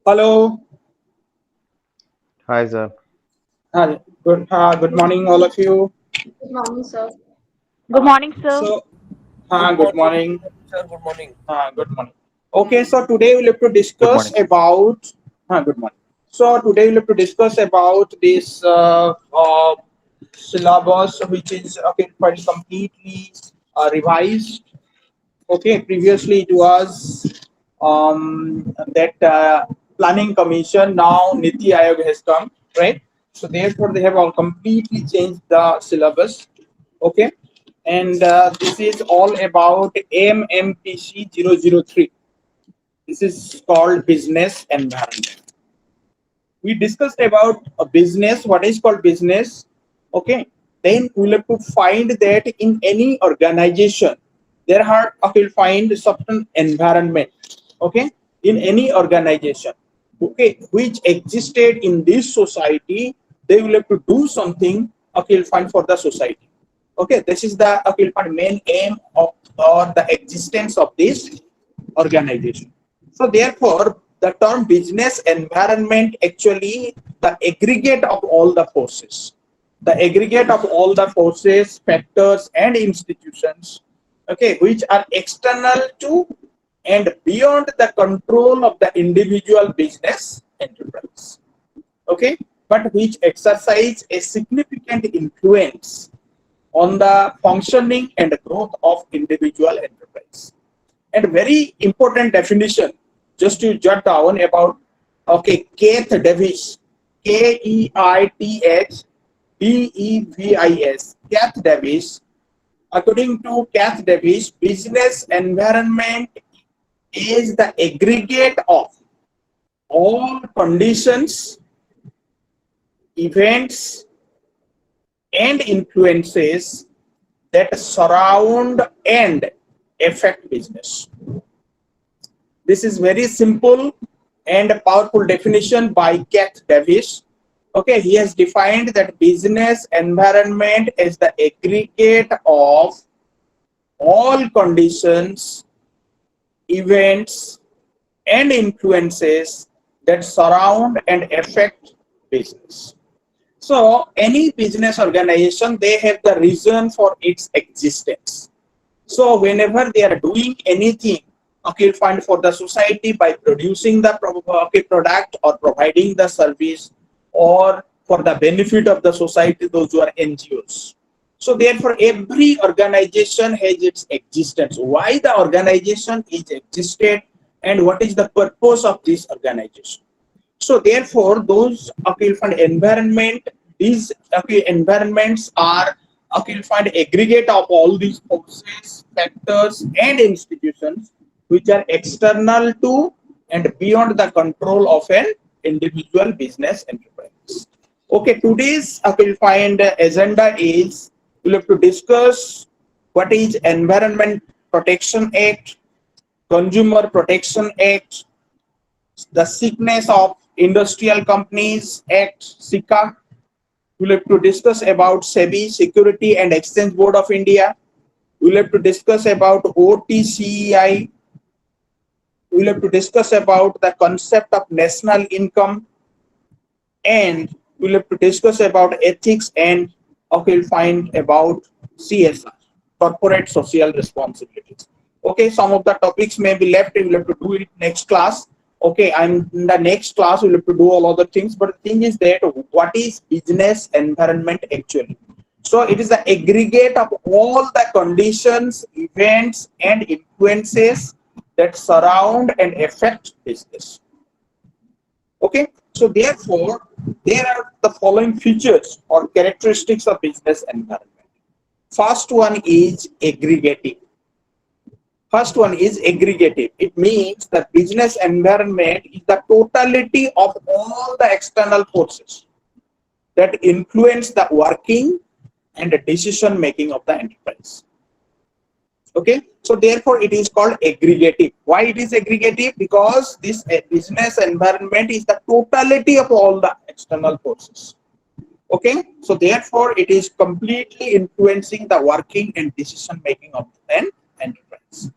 Hello. Hi, sir. Hi. Good morning, all of you. Good morning, sir. Good morning, sir. So, Good good morning, morning. sir. Good morning. Good morning. Okay, so today we'll have to Good discuss morning. about. Good morning. So today we'll have to discuss about this syllabus, which is okay, quite completely revised. Okay, previously it was that planning commission. Now Niti Aayog has come, right? So therefore they have all completely changed the syllabus. Okay, and this is all about MMPC-003. This is called business environment. We discussed about a business, what is called business. Okay, then we'll have to find that in any organization there are, okay, we'll find certain environment, okay, in any organization, okay, which existed in this society. They will have to do something, okay, we'll find for the society. Okay, this is the, okay, we'll find main aim of or the existence of this organization. So therefore, the term business environment actually the aggregate of all the forces, factors, and institutions, okay, which are external to and beyond the control of the individual business enterprise. Okay, but which exercise a significant influence on the functioning and growth of individual enterprise. And very important definition, just to jot down about, okay, Keith Davis, Keith Davis. Keith Davis. According to Keith Davis, business environment is the aggregate of all conditions, events, and influences that surround and affect business. This is very simple and powerful definition by Keith Davis. Okay, he has defined that business environment is the aggregate of all conditions, events, and influences that surround and affect business. So any business organization, they have the reason for its existence. So whenever they are doing anything, okay, fund for the society by producing the okay, product or providing the service or for the benefit of the society, those who are NGOs. So therefore, every organization has its existence. Why the organization is existed and what is the purpose of this organization? So therefore, those okay, fund environment, these okay, environments are okay, find aggregate of all these forces, factors, and institutions which are external to and beyond the control of an individual business enterprise. Okay, today's okay, find agenda is we'll have to discuss what is Environment Protection Act, Consumer Protection Act, the Sickness of Industrial Companies Act, SICA. We'll have to discuss about SEBI, Security and Exchange Board of India. We'll have to discuss about OTCEI. We'll have to discuss about the concept of national income, and we'll have to discuss about ethics, and okay, we'll find about CSR, corporate social responsibilities. Okay, some of the topics may be left. We'll have to do it next class. Okay, and in the next class we'll have to do all other things. But the thing is that what is business environment actually? So it is the aggregate of all the conditions, events, and influences that surround and affect business. Okay, so therefore there are the following features or characteristics of business environment. First one is aggregative. It means the business environment is the totality of all the external forces that influence the working and the decision making of the enterprise. Okay, so therefore it is called aggregative. Why it is aggregative? Because this business environment is the totality of all the external forces. Okay, so therefore it is completely influencing the working and decision making of an enterprise.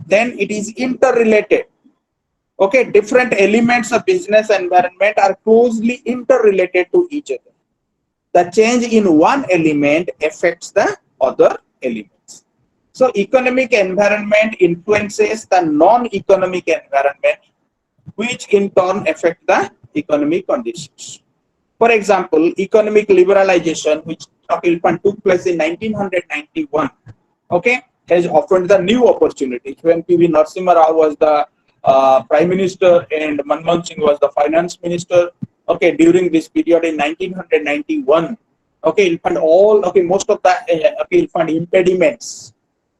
Then it is interrelated. Okay, different elements of business environment are closely interrelated to each other. The change in one element affects the other elements. So economic environment influences the non-economic environment, which in turn affect the economic conditions. For example, economic liberalization, which took place in 1991, okay, has offered the new opportunities. When P.V. Narasimha Rao was the Prime Minister and Manmohan Singh was the Finance Minister, okay, during this period in 1991, okay, you'll find all, okay, most of the, okay, you'll find impediments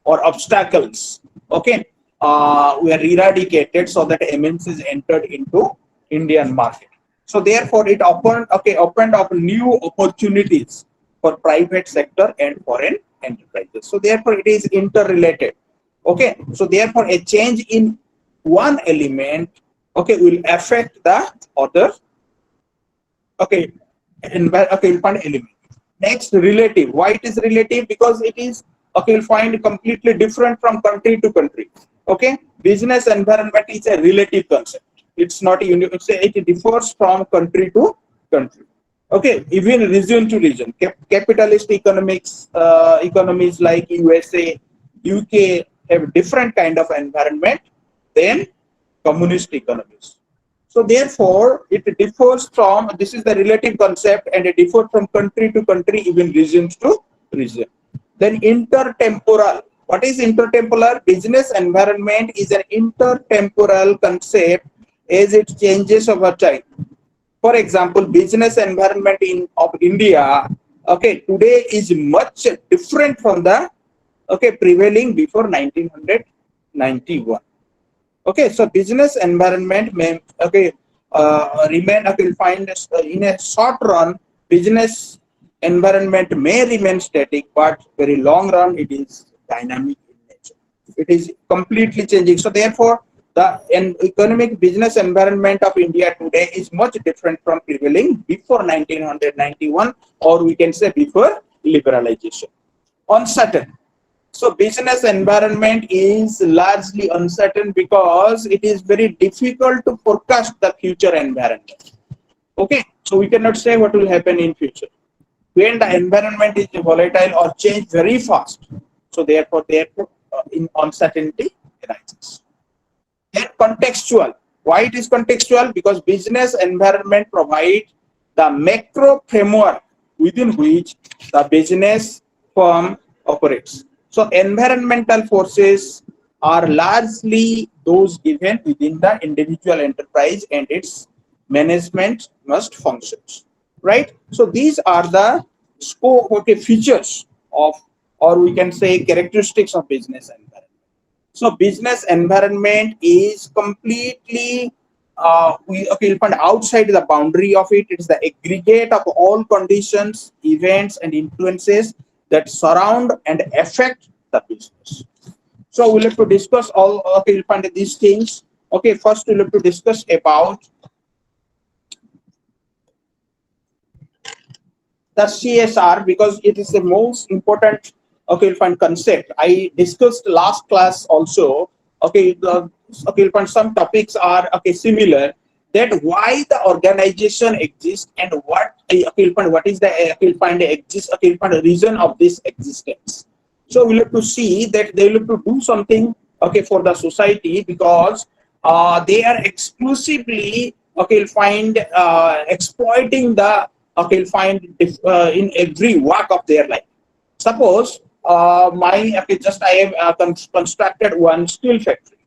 or obstacles, okay, were eradicated so that MNCs entered into Indian market. So therefore, it opened up new opportunities for private sector and foreign enterprises. So therefore, it is interrelated. Okay. So therefore, a change in one element, okay, will affect the other. Okay, one element. Next, relative. Why it is relative? Because it is, okay, you'll find completely different from country to country. Okay, business environment is a relative concept. It's not unique. It differs from country to country. Okay, even region to region. Capitalist economies like USA, UK have different kind of environment than communist economies. So therefore, it differs from, this is the relative concept, and it differs from country to country, even regions to region. Then intertemporal. What is intertemporal? Business environment is an intertemporal concept as it changes over time. For example, business environment of India, okay, today is much different from the, okay, prevailing before 1991. Okay, so business environment may, okay, remain, okay, you'll find in a short run, business environment may remain static, but very long run, it is dynamic in nature. It is completely changing. So therefore, the economic business environment of India today is much different from prevailing before 1991, or we can say before liberalization. Uncertain. So business environment is largely uncertain because it is very difficult to forecast the future environment. Okay, so we cannot say what will happen in future when the environment is volatile or change very fast. So therefore, in uncertainty arises. Then contextual. Why it is contextual? Because business environment provides the macro framework within which the business firm operates. So environmental forces are largely those given within the individual enterprise, and its management must function. Right? So these are the scope, okay, features of, or we can say characteristics of business environment. So business environment is completely, you'll find outside the boundary of it. It is the aggregate of all conditions, events, and influences that surround and affect the business. So we'll have to discuss all, okay, you'll find these things. Okay, first we'll have to discuss about the CSR, because it is the most important, okay, you'll find concept. I discussed last class also. Okay, okay, you'll find some topics are, okay, similar. That why the organization exists and what, okay, you'll find what is the, okay, you'll find exist, okay, you'll find a reason of this existence. So we'll have to see that they will have to do something, okay, for the society, because they are exclusively, okay, you'll find exploiting the, okay, you'll find in every walk of their life. Suppose okay, just I have constructed one steel factory.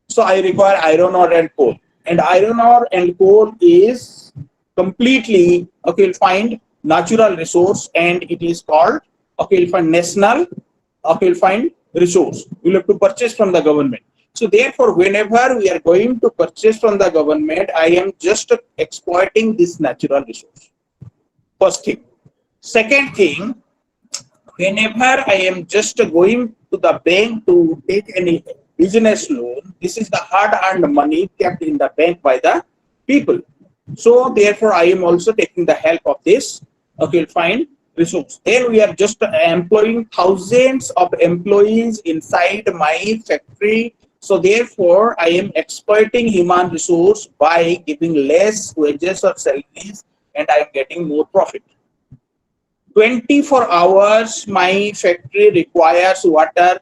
So I require iron ore and coal. And iron ore and coal is completely, okay, you'll find natural resource, and it is called, okay, you'll find national, okay, you'll find resource. We'll have to purchase from the government. So therefore, whenever we are going to purchase from the government, I am just exploiting this natural resource. First thing. Second thing, whenever I am just going to the bank to take any business loan, this is the hard-earned money kept in the bank by the people. So therefore, I am also taking the help of this, okay, fine, resource. Then we are just employing thousands of employees inside my factory So therefore, I am exploiting human resource by giving less wages or salaries, and I am getting more profit. 24 hours my factory requires water.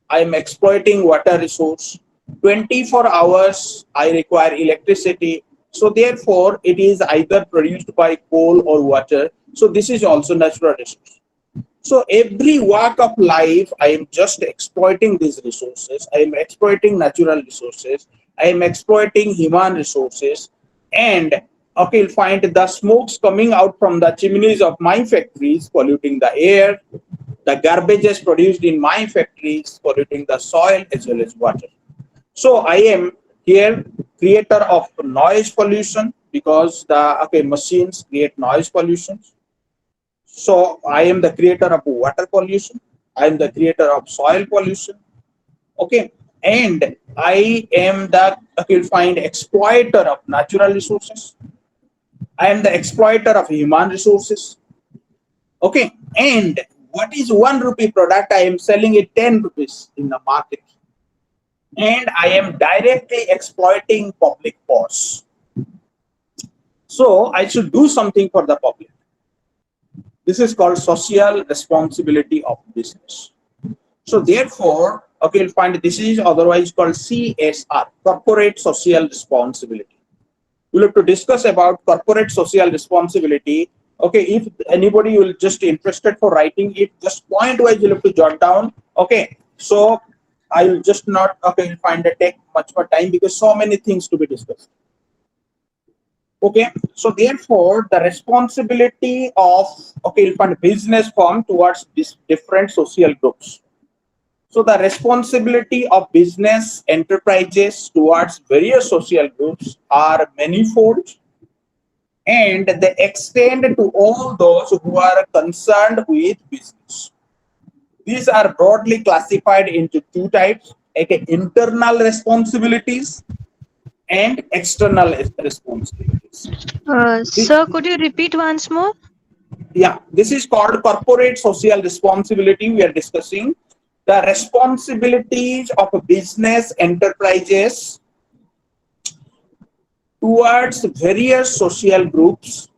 I am exploiting water resource. 24 hours I require electricity. So therefore, it is either produced by coal or water. So this is also natural resource. So every walk of life, I am just exploiting these resources. I am exploiting natural resources. I am exploiting human resources. And okay, you'll find the smokes coming out from the chimneys of my factories polluting the air. The garbages produced in my factories polluting the soil as well as water. So I am here creator of noise pollution because the machines create noise pollution. So I am the creator of water pollution. I am the creator of soil pollution. Okay. And I am the you'll find exploiter of natural resources. I am the exploiter of human resources. Okay. And what is 1 rupee product? I am selling it 10 rupees in the market. And I am directly exploiting public force. So I should do something for the public. This is called social responsibility of business. So therefore, okay, you'll find this is otherwise called CSR, corporate social responsibility. We'll have to discuss about corporate social responsibility. Okay, if anybody will just interested for writing it, just point wise you'll have to jot down. Okay, so I will just not find it take much more time because so many things to be discussed. Okay, so therefore the responsibility of you'll find business firm towards these different social groups. So the responsibility of business enterprises towards various social groups are manifold, and they extend to all those who are concerned with business. These are broadly classified into two types, like internal responsibilities and external responsibilities. Sir, could you repeat once more? Yeah, this is called corporate social responsibility. We are discussing the responsibilities of business enterprises towards various social groups.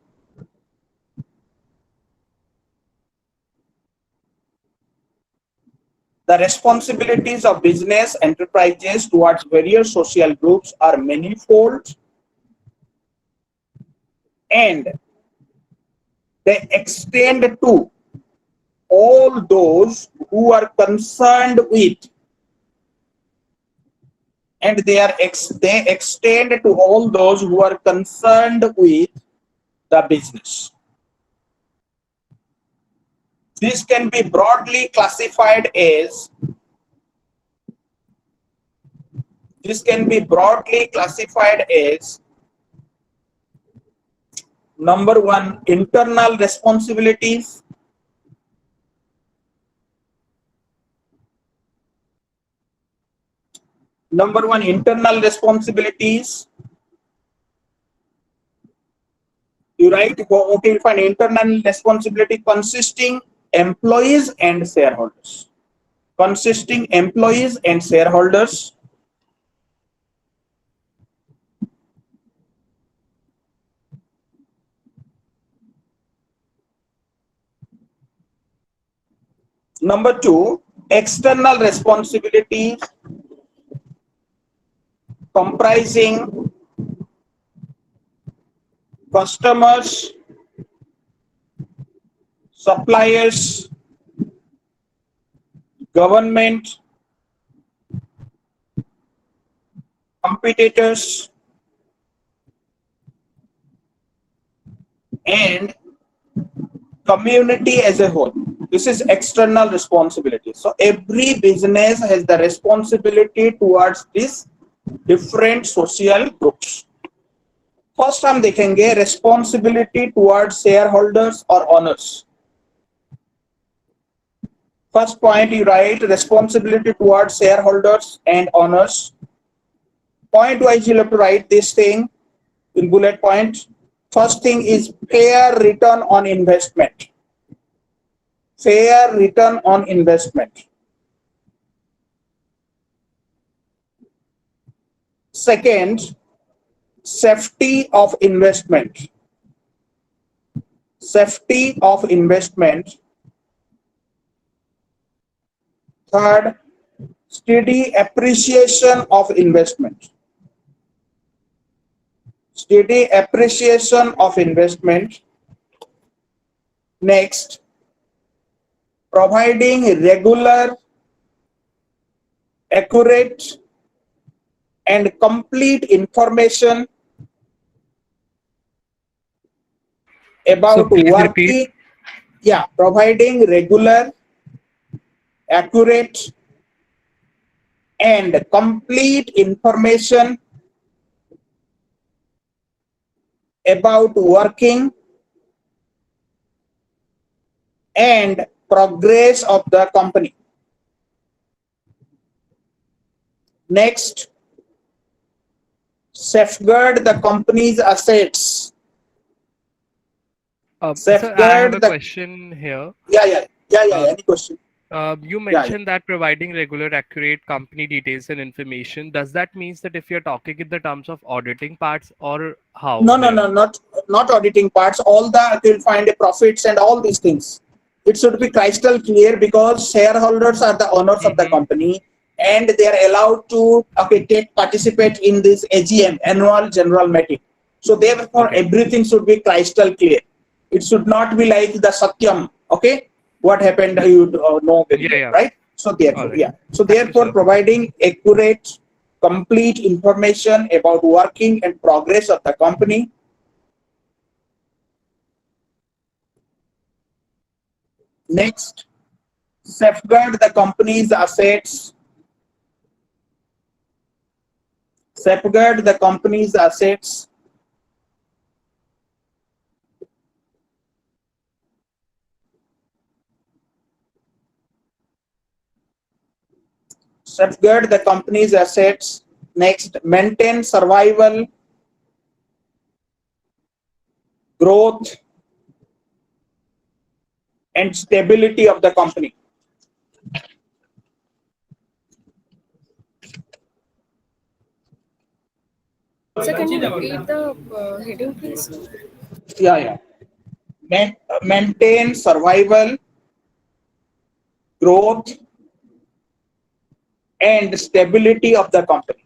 The responsibilities of business enterprises towards various social groups are manifold, and they extend to all those who are concerned with, and they extend to all those who are concerned with the business. This can be broadly classified as number one, internal responsibilities. Number one, internal responsibilities. You write, okay, you find internal responsibility consisting employees and shareholders. Consisting employees and shareholders. Number two, external responsibilities comprising customers, suppliers, government, competitors, and community as a whole. This is external responsibility. So every business has the responsibility towards these different social groups. First हम देखेंगे responsibility towards shareholders or owners. First point you write responsibility towards shareholders and owners. Point wise you have to write this thing in bullet points. First thing is fair return on investment. Fair return on investment. Second, safety of investment. Safety of investment. Third, steady appreciation of investment. Steady appreciation of investment. Next, providing regular, accurate, and complete information So about please repeat. working. Yeah, providing regular, accurate, and complete information about working and progress of the company. Next, safeguard the company's assets. Sir, I have Safeguard a the. question here. Yeah. Um, Any question? you Yeah. mentioned that providing regular, accurate company details and information. Does that means that if you're talking in the terms of auditing parts or how No, here? not auditing parts. All the you'll find profits and all these things. It should be crystal clear because shareholders are the owners of the Mm-hmm. company and they are allowed to participate in this AGM, annual general meeting. So therefore Okay. everything should be crystal clear. It should not be like the Satyam. Okay, what happened you know very Yeah, well, yeah. right? So All therefore, right. yeah. So Thank you, therefore, sir. providing accurate, complete information about working and progress of the company. Next, safeguard the company's assets. Safeguard the company's assets. Safeguard the company's assets. Next, maintain survival, growth, and stability of the company. So can you repeat the heading, please? Yeah. Maintain survival, growth, and stability of the company.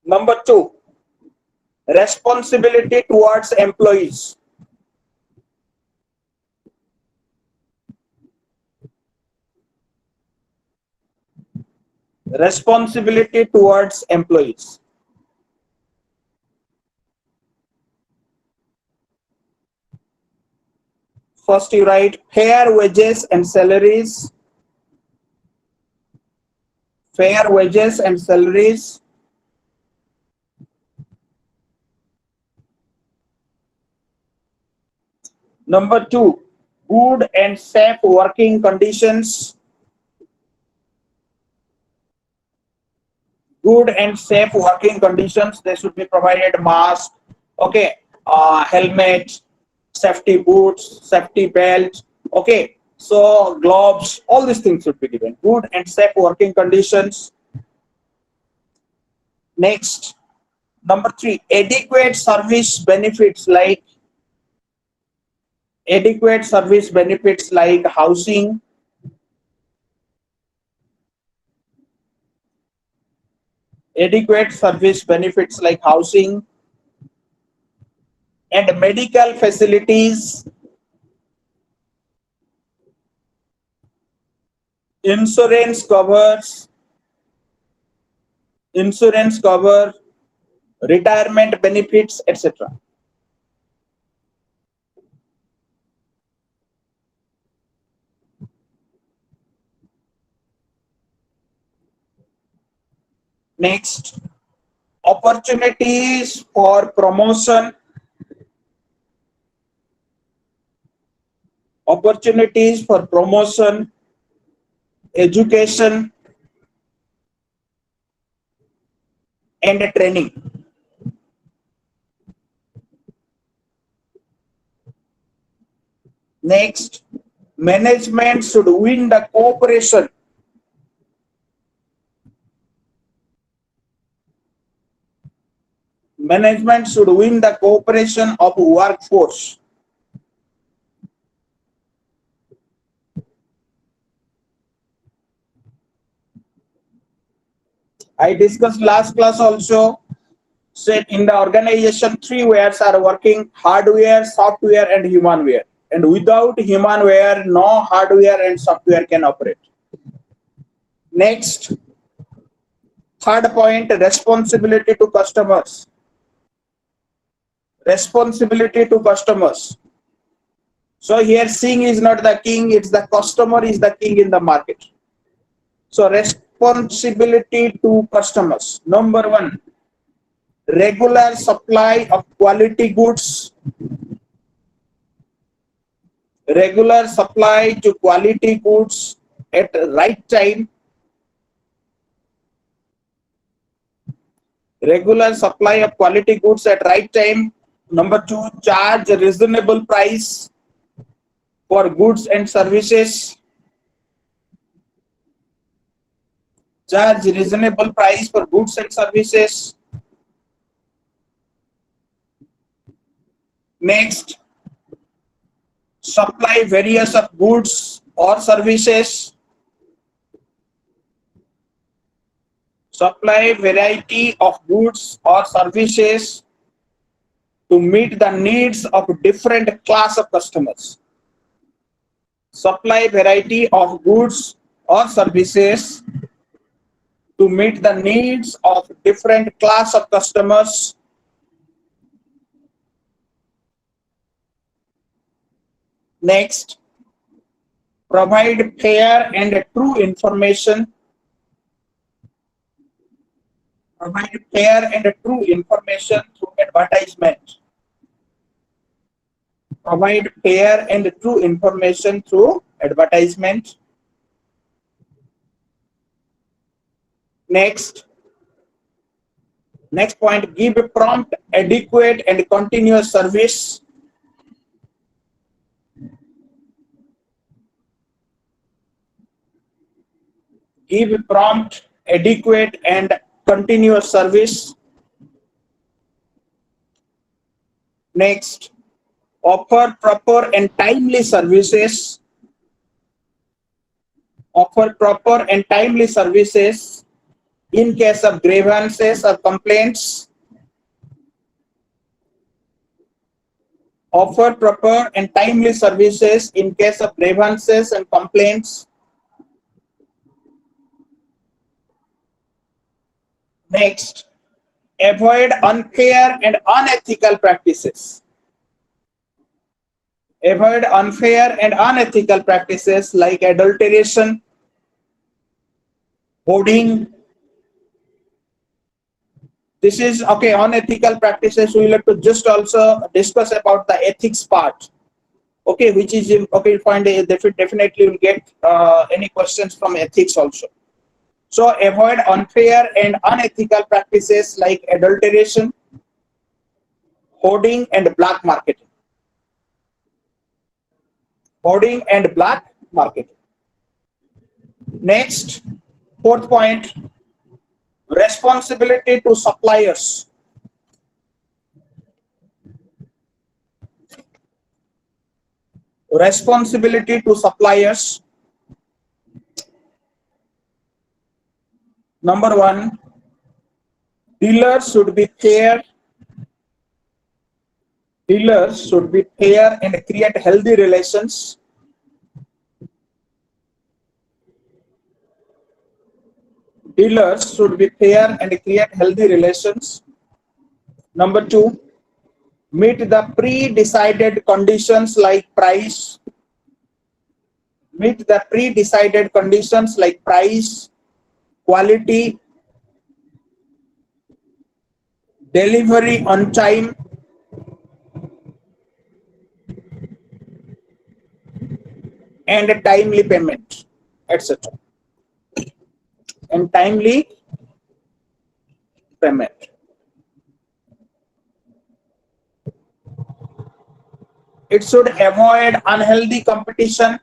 Number two, responsibility towards employees. Responsibility towards employees. First, you write fair wages and salaries. Fair wages and salaries. Number two, good and safe working conditions. Good and safe working conditions. They should be provided mask, okay, helmet, safety boots, safety belt, okay. So gloves, all these things should be given. Good and safe working conditions. Next, number three, adequate service benefits like housing, adequate service benefits like housing and medical facilities, insurance covers, insurance cover, retirement benefits, etc. Next, opportunities for promotion, opportunities for promotion, education, and training. Next, management should win the cooperation. Management should win the cooperation of workforce. I discussed last class also, said in the organization, three wares are working: hardware, software, and humanware. And without humanware, no hardware and software can operate. Next, third point, responsibility to customers. Responsibility to customers. So here, seeing is not the king, it's the customer is the king in the market. So responsibility to customers. Number one, regular supply of quality goods. Regular supply to quality goods at the right time. Regular supply of quality goods at right time. Number two, charge a reasonable price for goods and services. Charge reasonable price for goods and services. Next, supply various of goods or services. Supply variety of goods or services to meet the needs of different class of customers. Supply variety of goods or services to meet the needs of different class of customers. Next, provide fair and true information. Provide fair and true information through advertisement. Provide fair and true information through advertisement. Next point, give a prompt, adequate, and continuous service. Give a prompt, adequate, and continuous service. Next, offer proper and timely services. Offer proper and timely services in case of grievances or complaints. Offer proper and timely services in case of grievances and complaints. Next, avoid unfair and unethical practices. Avoid unfair and unethical practices like adulteration, hoarding. This is okay. Unethical practices, we will have to just also discuss about the ethics part. Okay, which is okay. Definitely will get any questions from ethics also. So avoid unfair and unethical practices like adulteration, hoarding, and black marketing. Hoarding and black marketing. Next, fourth point, responsibility to suppliers. Responsibility to suppliers. Number one, dealers should be fair. Dealers should be fair and create healthy relations. Dealers should be fair and create healthy relations. Number two, meet the pre-decided conditions like price. Meet the pre-decided conditions like price, quality, delivery on time, and timely payment, etc. And timely payment. It should avoid unhealthy competition.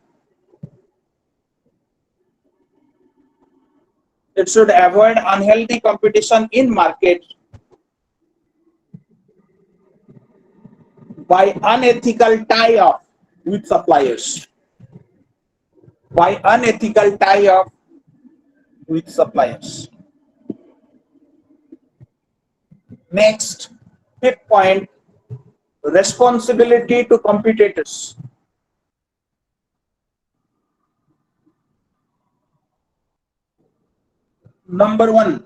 It should avoid unhealthy competition in market by unethical tie-up with suppliers. By unethical tie-up with suppliers. Next, fifth point, responsibility to competitors. Number one,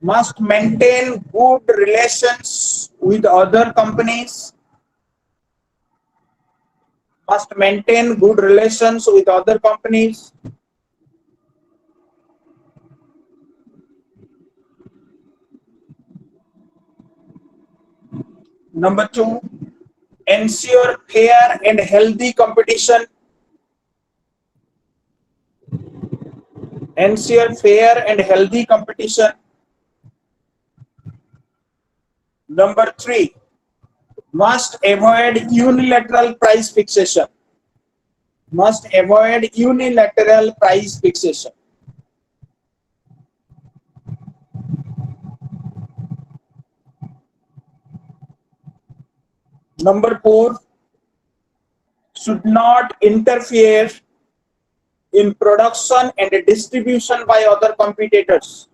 must maintain good relations with other companies. Must maintain good relations with other companies. Number two, ensure fair and healthy competition. Ensure fair and healthy competition. Number three, must avoid unilateral price fixation. Must avoid unilateral price fixation. Number four, should not interfere in production and distribution by other competitors.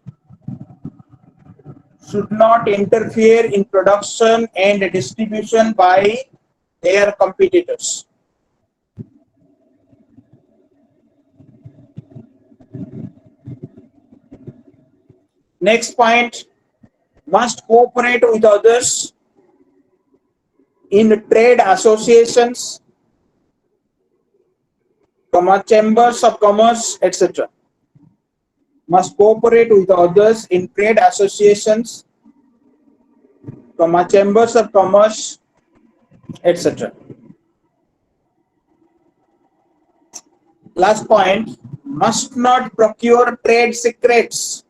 Should not interfere in production and distribution by their competitors. Next point, must cooperate with others in trade associations, chambers of commerce, etc. Must cooperate with others in trade associations, chambers of commerce, etc. Last point, must not procure trade secrets.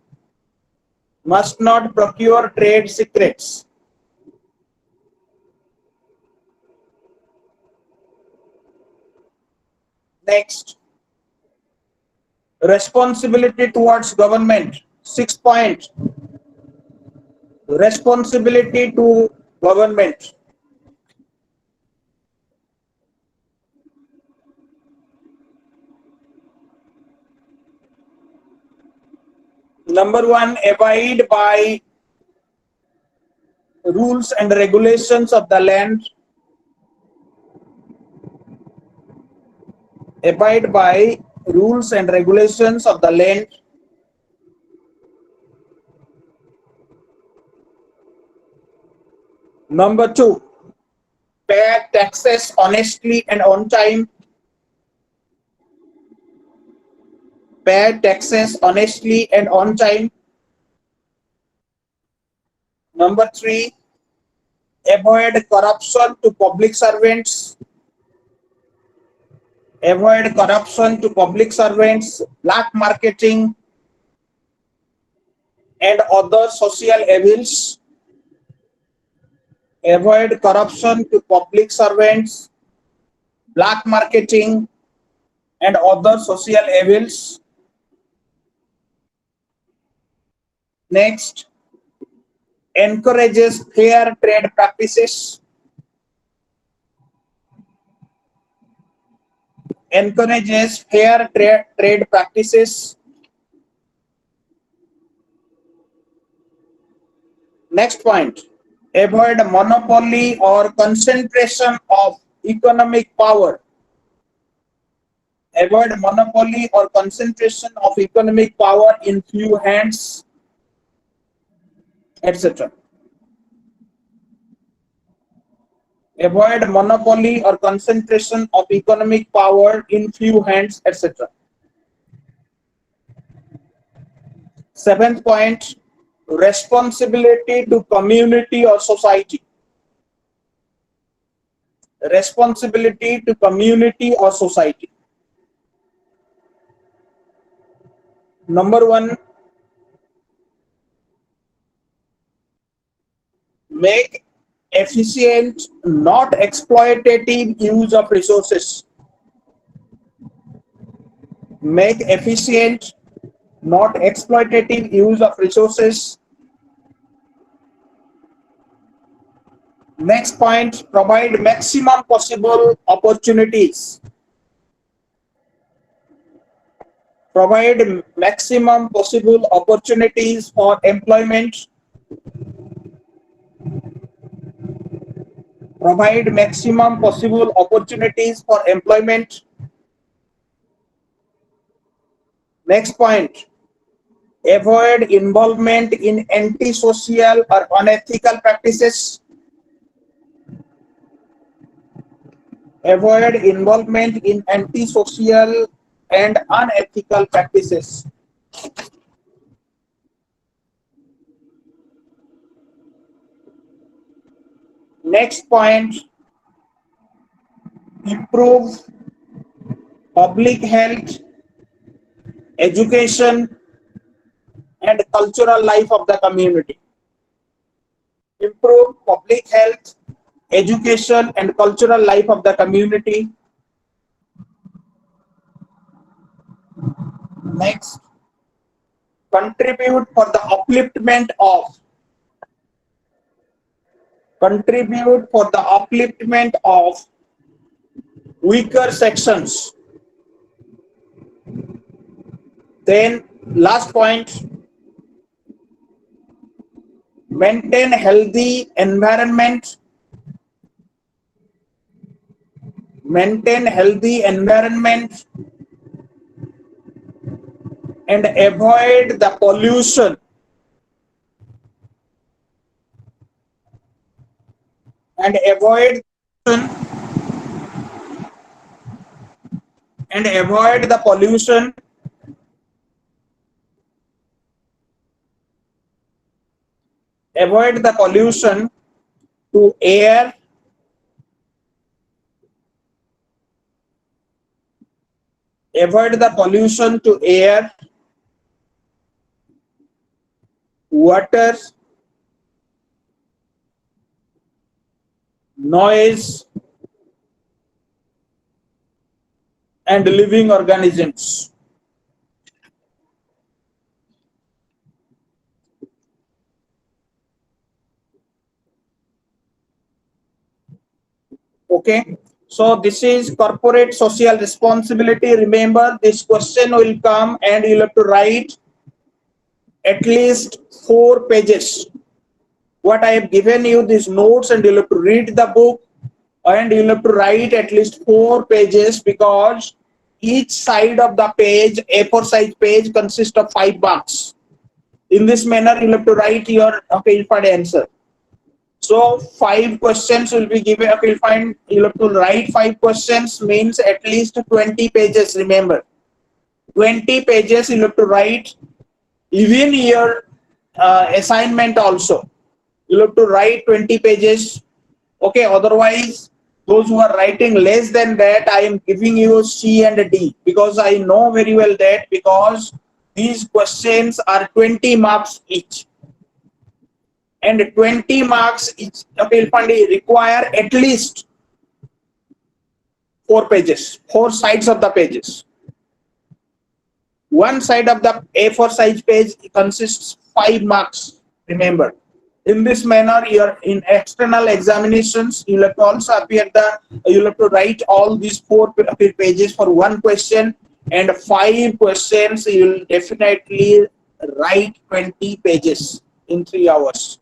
Must not procure trade secrets. Next, responsibility towards government. 6 point, responsibility to government. Number one, abide by rules and regulations of the land. Abide by rules and regulations of the land. Number two, pay taxes honestly and on time. Pay taxes honestly and on time. Number three, avoid corruption to public servants. Avoid corruption to public servants, black marketing, and other social evils. Avoid corruption to public servants, black marketing, and other social evils. Next, encourages fair trade practices. Encourages fair trade practices. Next point, avoid monopoly or concentration of economic power. Avoid monopoly or concentration of economic power in few hands, etc. Avoid monopoly or concentration of economic power in few hands, etc. Seventh point, responsibility to community or society. Responsibility to community or society. Number one, make efficient, not exploitative use of resources. Make efficient, not exploitative use of resources. Next point, provide maximum possible opportunities. Provide maximum possible opportunities for employment. Provide maximum possible opportunities for employment. Next point, avoid involvement in antisocial or unethical practices. Avoid involvement in antisocial and unethical practices. Next point, improve public health, education, and cultural life of the community. Improve public health, education, and cultural life of the community. Next, contribute for the upliftment of weaker sections. Then last point, maintain healthy environment. Maintain healthy environment and avoid the pollution. And avoid the pollution. Avoid the pollution to air, water, noise, and living organisms. Okay, so this is corporate social responsibility. Remember, this question will come and you'll have to write at least 4 pages. What I have given you these notes, and you'll have to read the book, and you'll have to write at least 4 pages, because each side of the page, A4 size page, consists of 5 marks. In this manner, you'll have to write your field answer. So 5 questions will be given. You'll have to write 5 questions, means at least 20 pages. Remember, 20 pages you'll have to write. Even your assignment also, you'll have to write 20 pages. Okay, otherwise those who are writing less than that, I am giving you C and D, because I know very well that, because these questions are 20 marks each, and 20 marks each require at least 4 pages, 4 sides of the pages. One side of the A4 size page consists 5 marks. Remember, in this manner, in external examinations, you'll have to also you'll have to write all these 4 pages for one question, and 5 questions you'll definitely write 20 pages in 3 hours.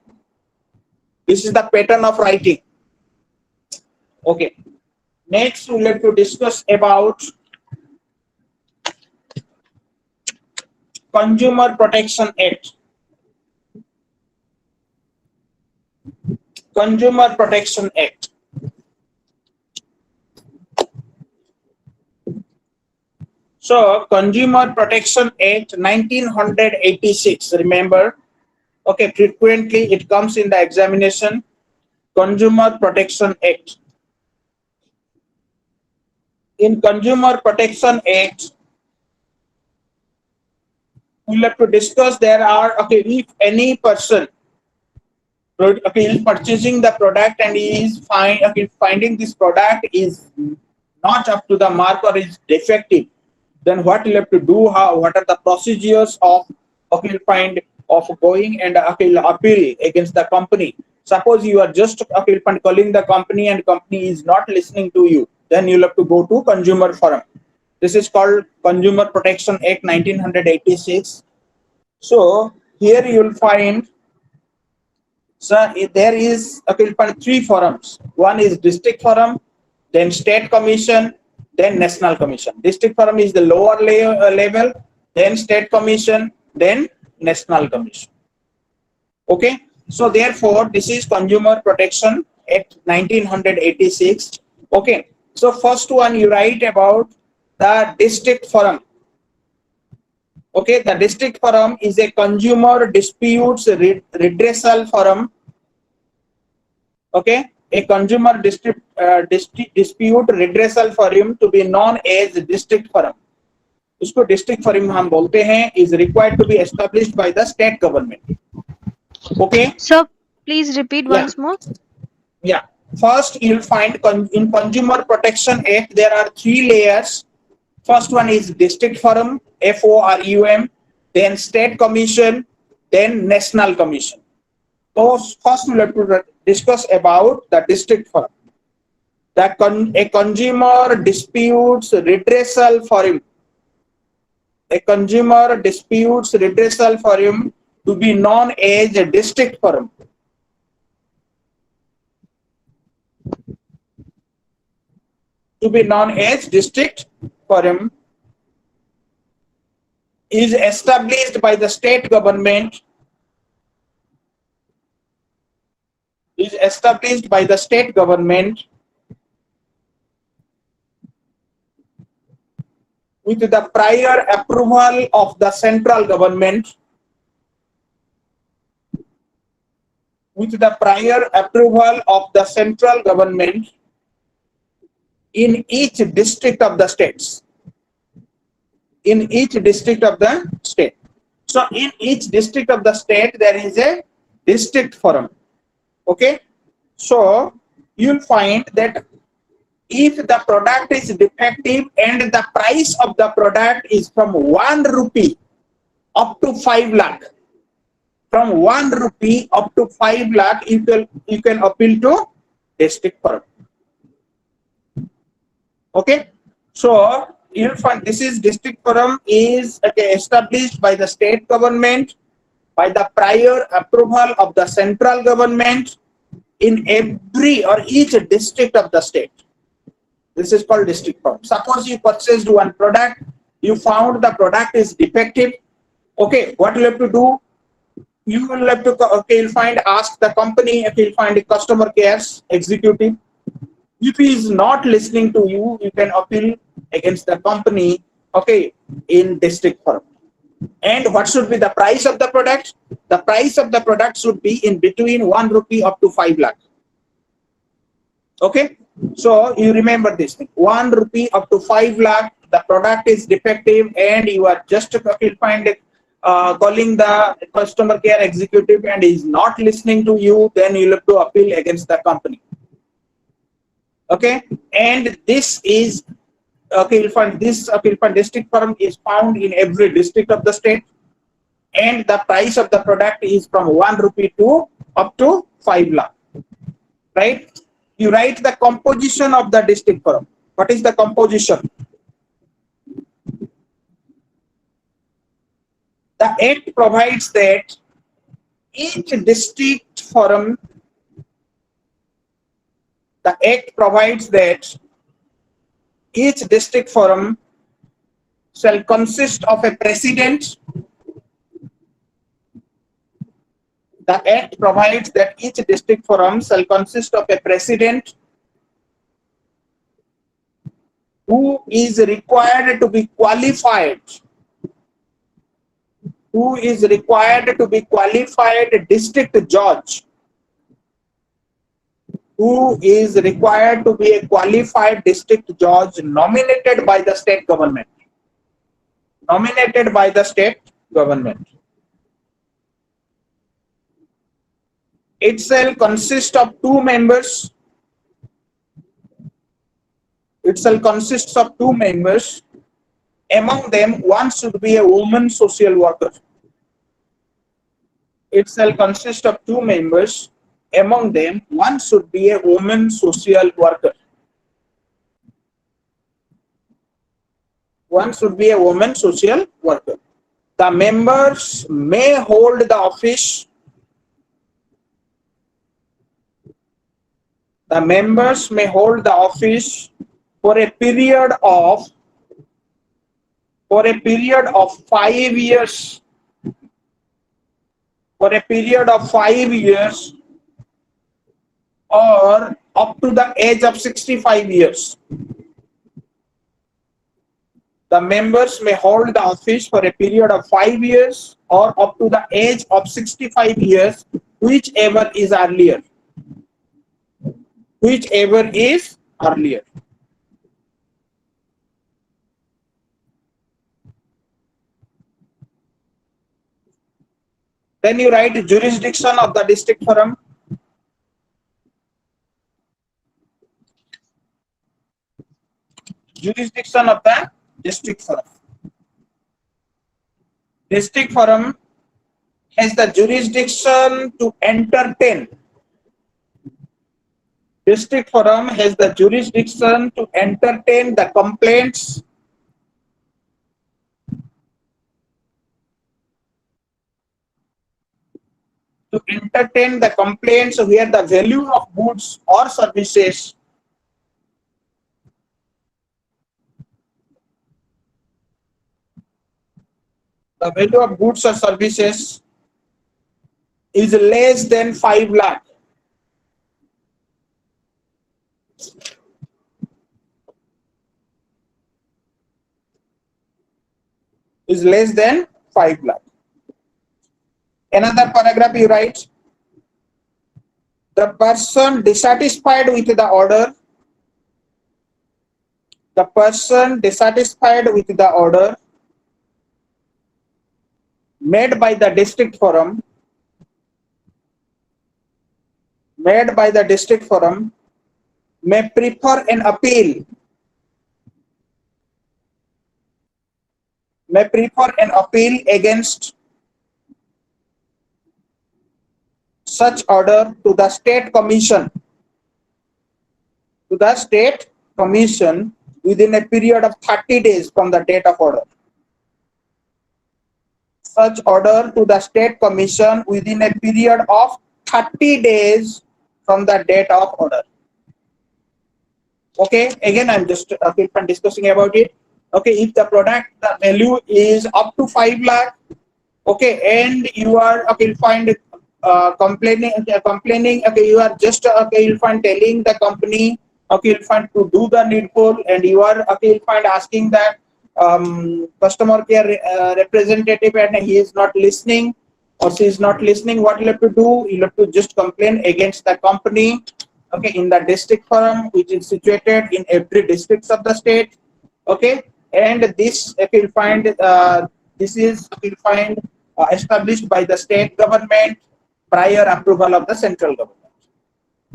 This is the pattern of writing. Okay. Next, we'll have to discuss about Consumer Protection Act. Consumer Protection Act. So, Consumer Protection Act 1986, remember, okay, frequently it comes in the examination. Consumer Protection Act. In Consumer Protection Act, we'll have to discuss, there are, okay, if any person Okay, he is purchasing the product and he is finding this product is not up to the mark or is defective, then what you have to do, what are the procedures of, okay, find of going and, okay, appeal against the company. Suppose you are just, okay, calling the company and company is not listening to you, then you'll have to go to consumer forum. This is called Consumer Protection Act 1986. So here you'll find, sir, there is, okay, three forums. One is district forum, then state commission, then national commission. District forum is the lower level, then state commission, then national commission. Okay, so therefore this is Consumer Protection Act 1986. Okay, so first one you write about the district forum. Okay, the district forum is a consumer disputes redressal forum. Okay, a consumer dispute redressal forum, to be known as district forum. उसको district forum हम बोलते हैं, is required to be established by the state government. Okay. Sir, please repeat Yeah. once more. Yeah. First, you'll find in Consumer Protection Act there are three layers. First one is district forum, FORUM, then state commission, then national commission. So first we'll have to discuss about the district forum. A consumer disputes redressal forum. A consumer disputes redressal forum, to be known as a district forum. To be known as district forum, is established by the state government. Is established by the state government with the prior approval of the central government. With the prior approval of the central government in each district of the states. In each district of the state. So in each district of the state there is a district forum. Okay, so you'll find that if the product is defective and the price of the product is from 1 rupee up to 5 lakh, from 1 rupee up to 5 lakh, you can appeal to district forum. Okay, so you'll find this is district forum is, okay, established by the state government by the prior approval of the central government in every or each district of the state. This is called district forum. Suppose you purchased one product, you found the product is defective. Okay, what you have to do? You will have to, okay, you'll find, ask the company, if you'll find a customer cares executive. If he is not listening to you, you can appeal against the company, okay, in district forum. And what should be the price of the product? The price of the product should be in between 1 rupee up to 5 lakh. Okay, so you remember this thing, 1 rupee up to 5 lakh, the product is defective and you are just, you'll find it, calling the customer care executive and is not listening to you, then you'll have to appeal against the company. Okay, and this is, okay, you'll find this appeal for district forum is found in every district of the state, and the price of the product is from 1 rupee to up to 5 lakh. Right? You write the composition of the district forum. What is the composition? The Act provides that each district forum, the Act provides that each district forum shall consist of a president. The Act provides that each district forum shall consist of a president who is required to be qualified. Who is required to be qualified district judge. Who is required to be a qualified district judge nominated by the state government. Nominated by the state government. It shall consist of two members. It shall consist of two members. Among them, one should be a woman social worker. It shall consist of two members. Among them, one should be a woman social worker. One should be a woman social worker. The members may hold the office. The members may hold the office for a period of 5 years. For a period of 5 years, or up to the age of 65 years. The members may hold the office for a period of 5 years or up to the age of 65 years, whichever is earlier. Whichever is earlier. Then you write jurisdiction of the district forum. Jurisdiction of the district forum. District forum has the jurisdiction to entertain. District forum has the jurisdiction to entertain the complaints where the value of goods or services is less than 5 lakh. Is less than 5 lakh. Another paragraph you write, the person dissatisfied with the order, made by the district forum, may prefer an appeal, against such order to the state commission, within a period of 30 days from the date of order. Such order to the state commission within a period of 30 days from the date of order. Okay, again I'm just discussing about it. Okay, if the product, the value is up to 5 lakh, okay, and you are complaining, okay, you are just you'll find telling the company, okay, you'll find to do the needful, and you are you'll find asking that customer care representative, and he is not listening or she is not listening. What you have to do, you have to just complain against the company, okay, in the district forum, which is situated in every districts of the state. Okay, and this you'll find established by the state government prior approval of the central government.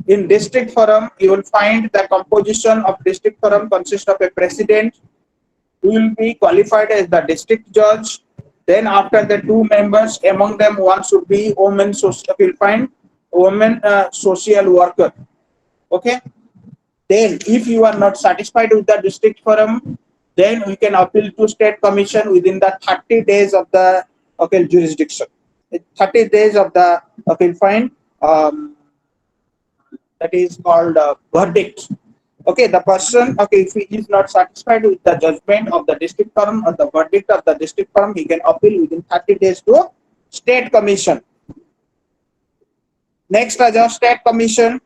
In district forum, you will find the composition of district forum consists of a president who will be qualified as the district judge. Then after the two members, among them one should be woman social worker. Okay. Then if you are not satisfied with the district forum, then we can appeal to state commission within the 30 days of the jurisdiction. 30 days of the that is called verdict. Okay, the person, if he is not satisfied with the judgment of the district forum or the verdict of the district forum, he can appeal within 30 days to state commission. Next, Raja, state commission.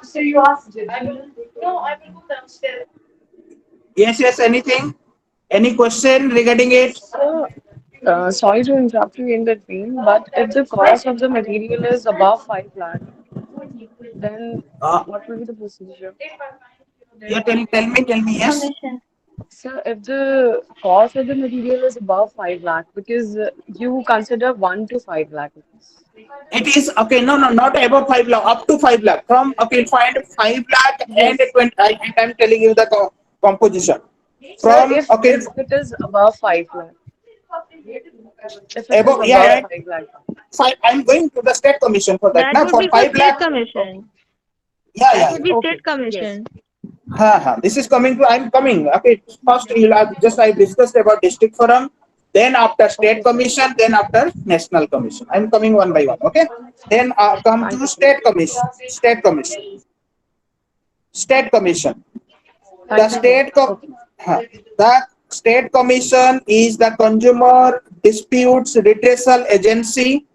So you asked it. No, I will go downstairs. Yes, anything? Any question regarding it? Sorry to interrupt you in between, but if the cost of the material is above 5 lakh, then Uh, what will be the procedure? yeah, tell me, yes. So if the cost of the material is above 5 lakh, because you consider 1 to 5 lakh. It is okay. No, no, not above 5 lakh. Up to 5 lakh. From okay, find 5 lakh and Yes. 20. And I'm telling you the composition. Sir, From if okay, it is above 5 lakh, if it is above, yeah, above yeah. 5 lakh. Five. I'm going to the state commission for that. That Now would for be for 5 lakh. state Okay. commission. Yeah, That yeah, would yeah. be Okay. state Yes. commission. This is coming to. I'm coming. Okay. First, you'll have just I discussed about district forum. Then after state Okay, sir. commission. Then after national commission. I'm coming one by one. Okay. Then come Thank to you, sir. state commission. State commission. State commission. The Thank you, sir. state co- Okay. huh. The state commission is the consumer disputes redressal agency.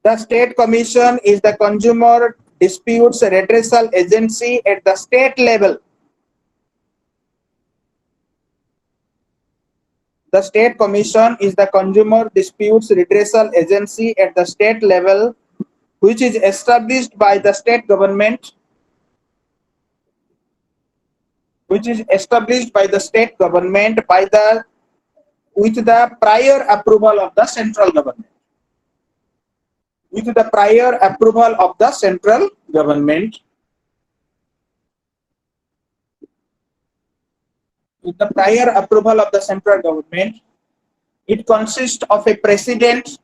The state commission is the consumer disputes redressal agency at the state level. The state commission is the consumer disputes redressal agency at the state level, which is established by the state government, by the with the prior approval of the central government. With the prior approval of the central government. With the prior approval of the central government, it consists of a president.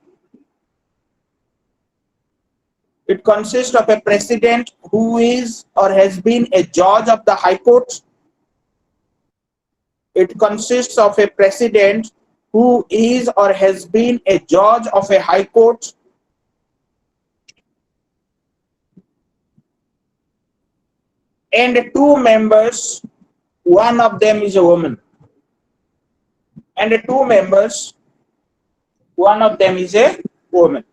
It consists of a president who is or has been a judge of the High Court. It consists of a president who is or has been a judge of a High Court. And two members, one of them is a woman. And two members, one of them is a woman.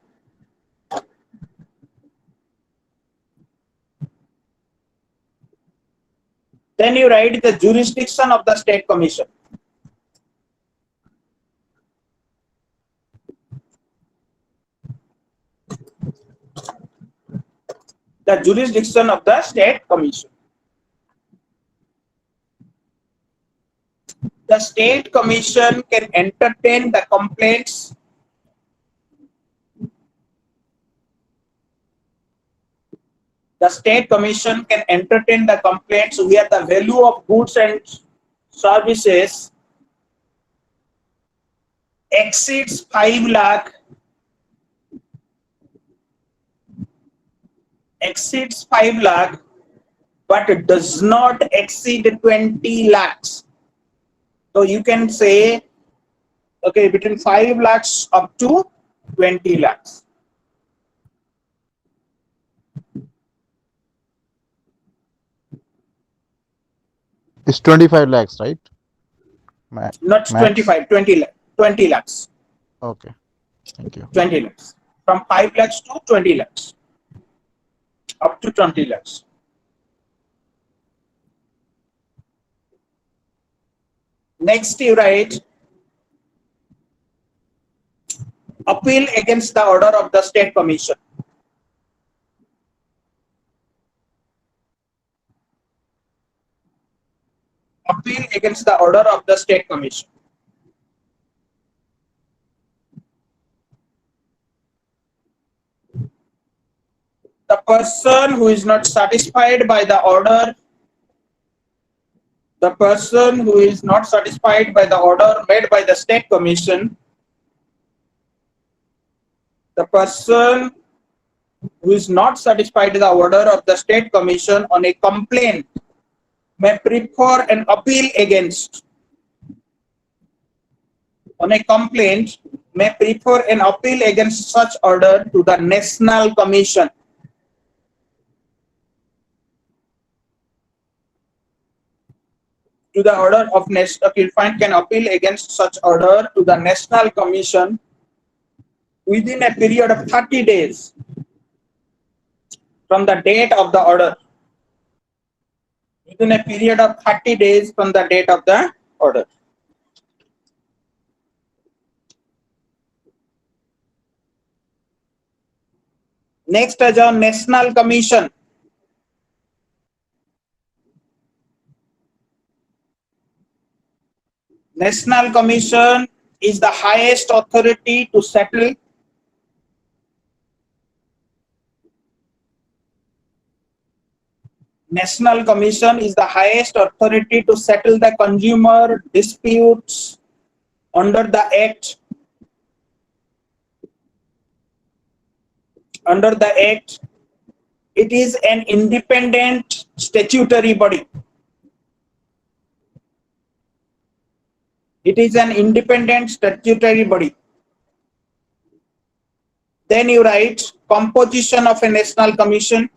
Then you write the jurisdiction of the state commission. The jurisdiction of the state commission. The state commission can entertain the complaints. The state commission can entertain the complaints where the value of goods and services exceeds 5 lakh, but it does not exceed 20 lakhs. So you can say, okay, between 5 lakhs up to 20 lakhs. It's 25 lakhs, right? Not Max? 25, 20 lakhs. Okay, thank you. 20 lakhs. From 5 lakhs to 20 lakhs. Up to 20 lakhs. Next, you write appeal against the order of the state commission. Appeal against the order of the state commission. The person who is not satisfied by the order, made by the state commission, the person who is not satisfied with the order of the state commission on a complaint may prefer an appeal against. Such order to the national commission. To the order of national, can appeal against such order to the national commission within a period of 30 days from the date of the order. Within a period of 30 days from the date of the order. Next is a national commission. National Commission is the highest authority to settle. National Commission is the highest authority to settle the consumer disputes under the Act. Under the Act, it is an independent statutory body. It is an independent statutory body. Then you write composition of a national commission.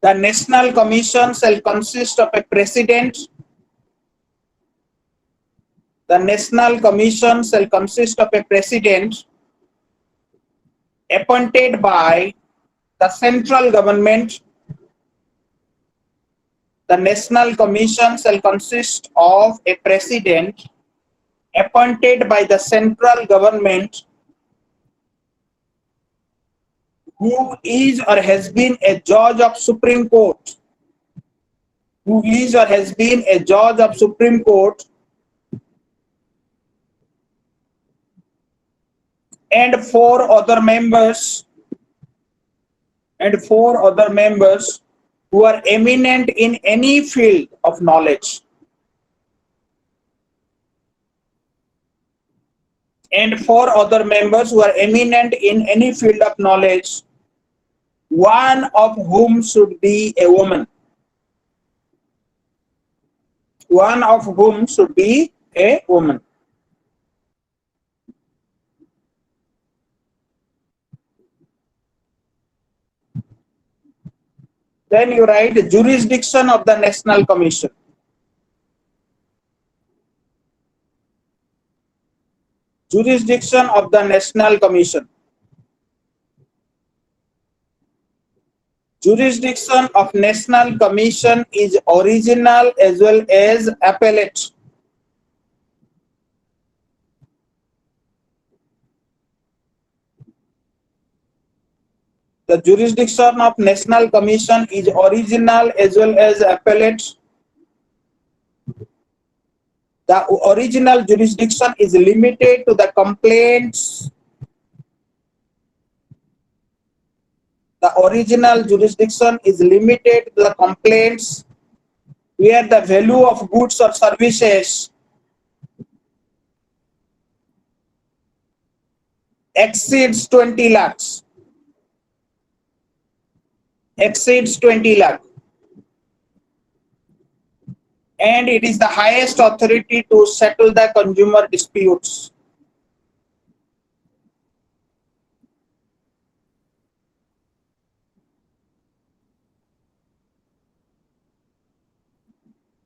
The national commission shall consist of a president. The national commission shall consist of a president appointed by the central government. The national commission shall consist of a president appointed by the central government who is or has been a judge of Supreme Court. Who is or has been a judge of Supreme Court and four other members who are eminent in any field of knowledge. And four other members who are eminent in any field of knowledge, one of whom should be a woman. One of whom should be a woman. Then you write jurisdiction of the National Commission. Jurisdiction of the National Commission. Jurisdiction of National Commission is original as well as appellate. The jurisdiction of National Commission is original as well as appellate. The original jurisdiction is limited to the complaints. The original jurisdiction is limited to the complaints where the value of goods or services exceeds 20 lakhs. Exceeds 20 lakh. And it is the highest authority to settle the consumer disputes.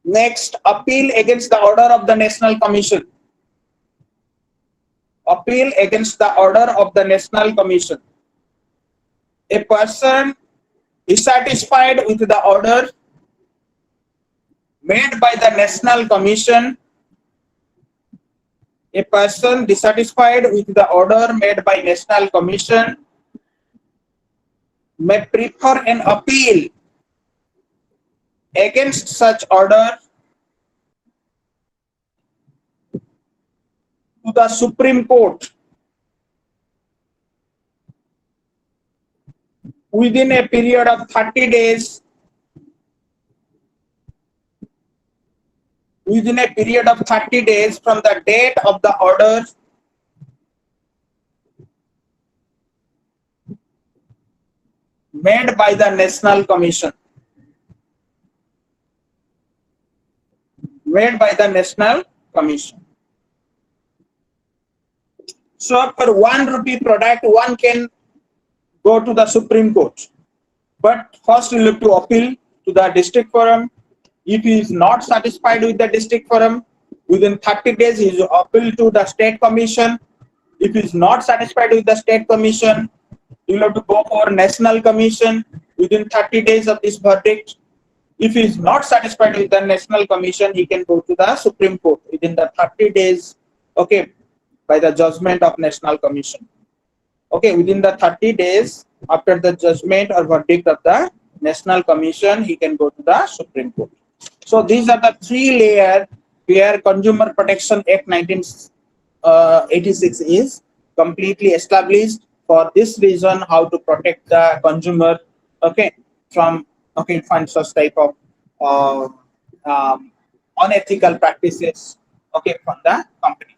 Next, appeal against the order of the National Commission. Appeal against the order of the National Commission. A person dissatisfied with the order made by the National Commission. A person dissatisfied with the order made by National Commission may prefer an appeal against such order to the Supreme Court within a period of 30 days. Within a period of 30 days from the date of the order made by the National Commission. Made by the National Commission. So for 1 rupee product, one can go to the Supreme Court. But first you have to appeal to the district forum. If he is not satisfied with the district forum, within 30 days he is appeal to the state commission. If he is not satisfied with the state commission, you will have to go for National Commission within 30 days of this verdict. If he is not satisfied with the National Commission, he can go to the Supreme Court within the 30 days, okay, by the judgment of National Commission. Okay, within the 30 days after the judgment or verdict of the National Commission, he can go to the Supreme Court. So these are the three layers where Consumer Protection Act 1986 is completely established. For this reason, how to protect the consumer, okay, from find such type of uh, unethical practices, okay, from the company.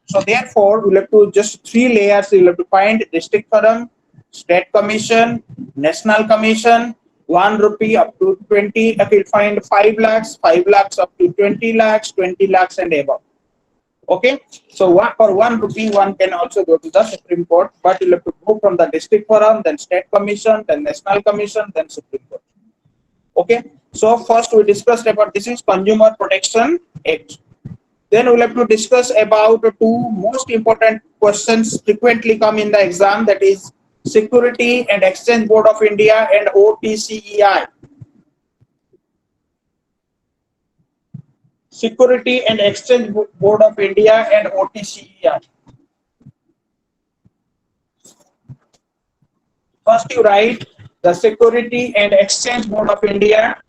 So therefore, we'll have to just three layers. You'll have to find district forum, state commission, national commission, 1 rupee up to 20. You'll find 5 lakhs, 5 lakhs up to 20 lakhs, 20 lakhs and above. Okay. So for 1 rupee, one can also go to the Supreme Court, but you'll have to go from the district forum, then state commission, then national commission, then Supreme Court. Okay. So first we discussed about this is Consumer Protection Act. Then we'll have to discuss about two most important questions frequently come in the exam, that is Security and Exchange Board of India and OTCEI. Security and Exchange Board of India and OTCEI. First you write the Security and Exchange Board of India.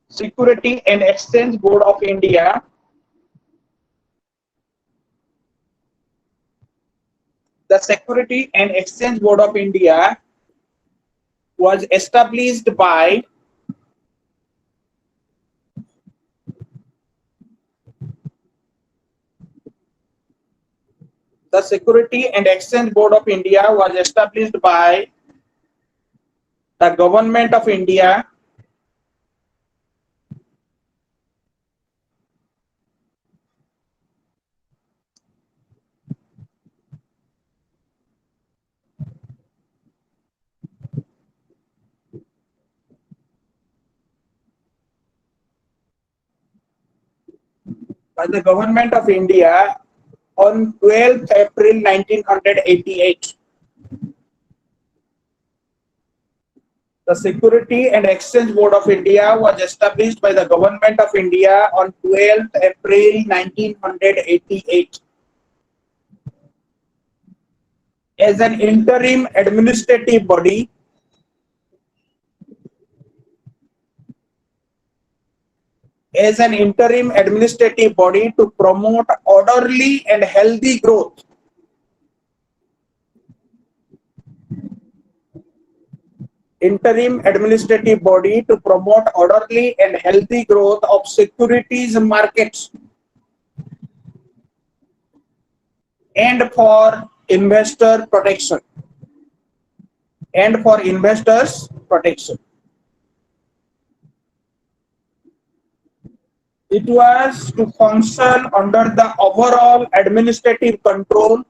Security and Exchange Board of India. The Security and Exchange Board of India was established by the Security and Exchange Board of India was established by the Government of India on 12th April 1988. The Security and Exchange Board of India was established by the Government of India on 12th April 1988 as an interim administrative body to promote orderly and healthy growth. Interim administrative body to promote orderly and healthy growth of securities markets and for investor protection. It was to function under the overall administrative control.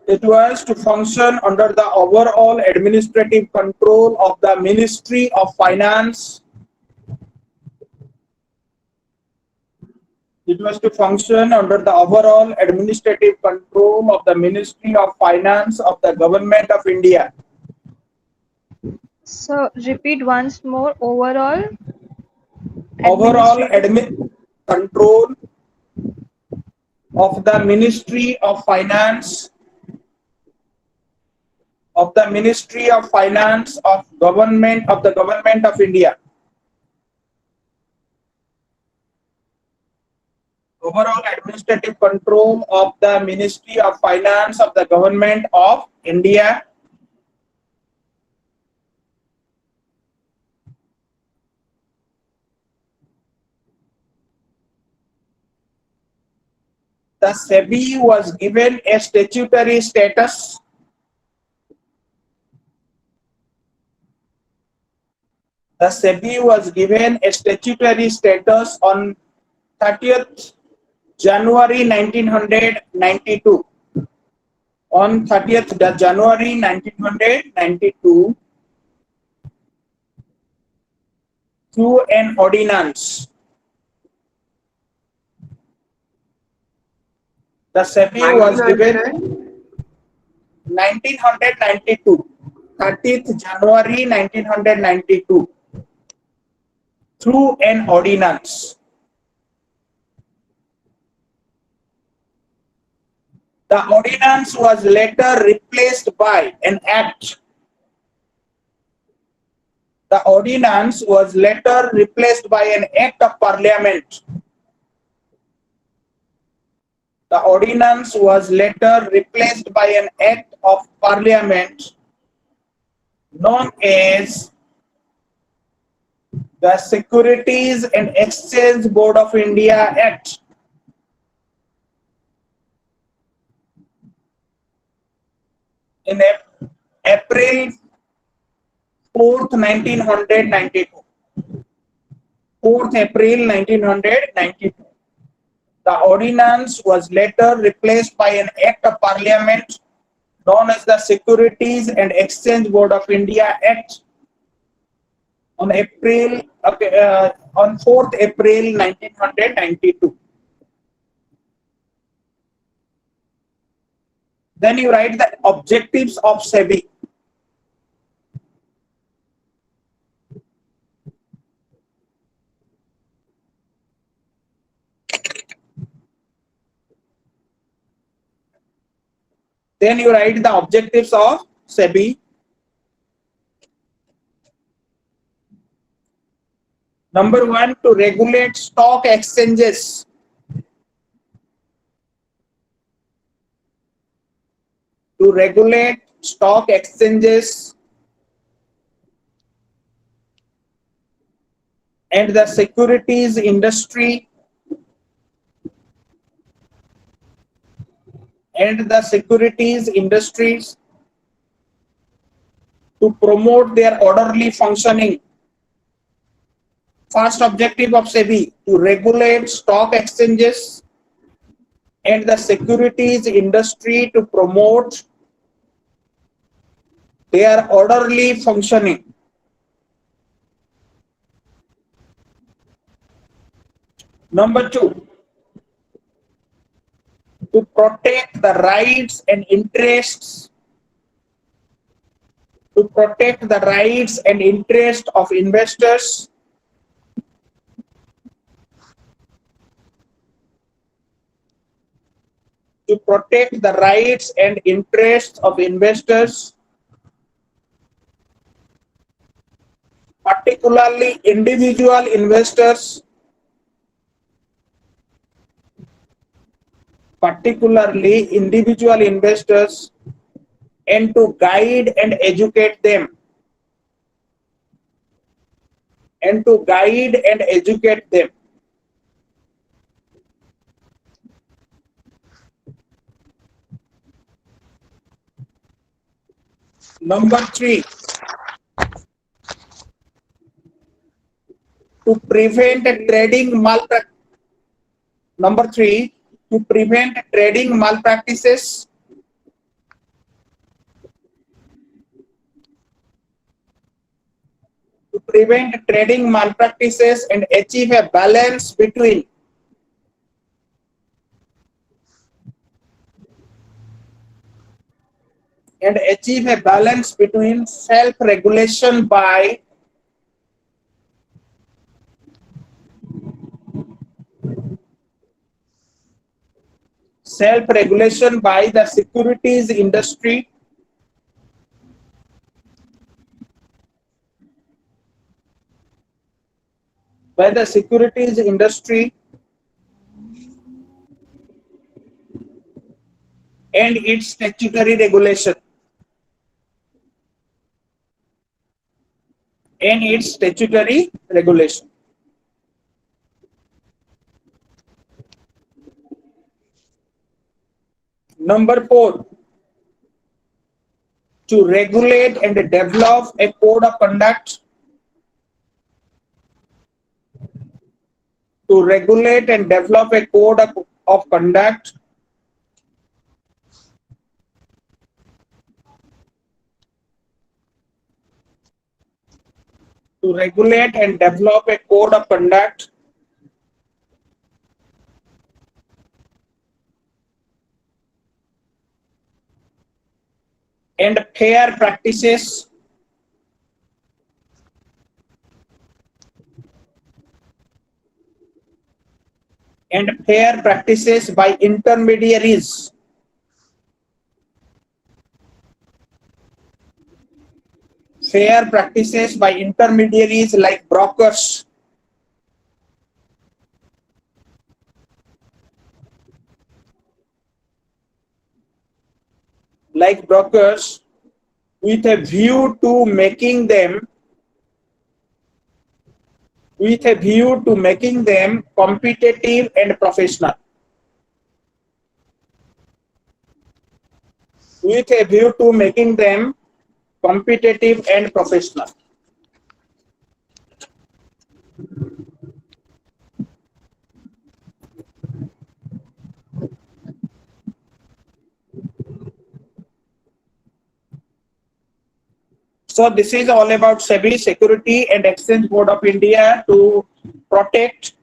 It was to function under the overall administrative control of the Ministry of Finance. It was to function under the overall administrative control of the Ministry of Finance of the Government of India. So repeat once more. Overall Control of the Ministry of Finance of the Government of India. Overall administrative control of the Ministry of Finance of the Government of India. The SEBI was given a statutory status. The SEBI was given a statutory status on 30th January 1992. On 30th January 1992 through an ordinance. The SEBI was given 1992, 30th January 1992. through an ordinance. The ordinance was later replaced by an act. The ordinance was later replaced by an act of parliament. The ordinance was later replaced by an act of parliament known as the Securities and Exchange Board of India Act. In April 4th, 1992. 4th April 1992. The ordinance was later replaced by an act of parliament known as the Securities and Exchange Board of India Act on 4th April 1992. Then you write the objectives of SEBI. Then you write the objectives of SEBI. Number 1, to regulate stock exchanges. To regulate stock exchanges and the securities industry to promote their orderly functioning. First objective of SEBI, to regulate stock exchanges and the securities industry to promote their orderly functioning. Number 2, to protect the rights and interests of investors particularly individual investors and to guide and educate them. Number 3, to prevent trading malpractices and achieve a balance between self-regulation by the securities industry and its statutory regulation. Number 4, to regulate and develop a code of conduct and fair practices and fair practices by intermediaries. Fair practices by intermediaries like brokers. Like brokers, with a view to making them competitive and professional. With a view to making them competitive and professional. So this is all about SEBI, Security and Exchange Board of India, to protect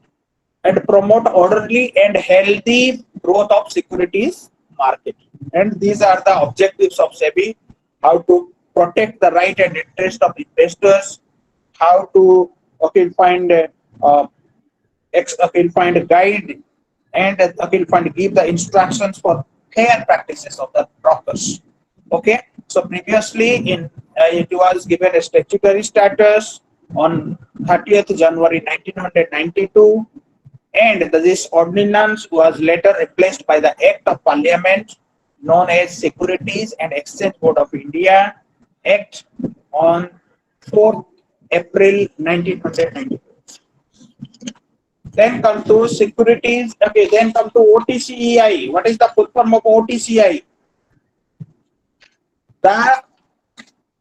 and promote orderly and healthy growth of securities market. And these are the objectives of SEBI: how to protect the right and interest of investors, how to find a guide, and give the instructions for fair practices of the brokers. Okay, so previously it was given a statutory status on 30th January 1992, and this ordinance was later replaced by the Act of Parliament known as Securities and Exchange Board of India Act on 4th April 1992. Then come to securities. Okay, then come to OTCEI. What is the full form of OTCEI? The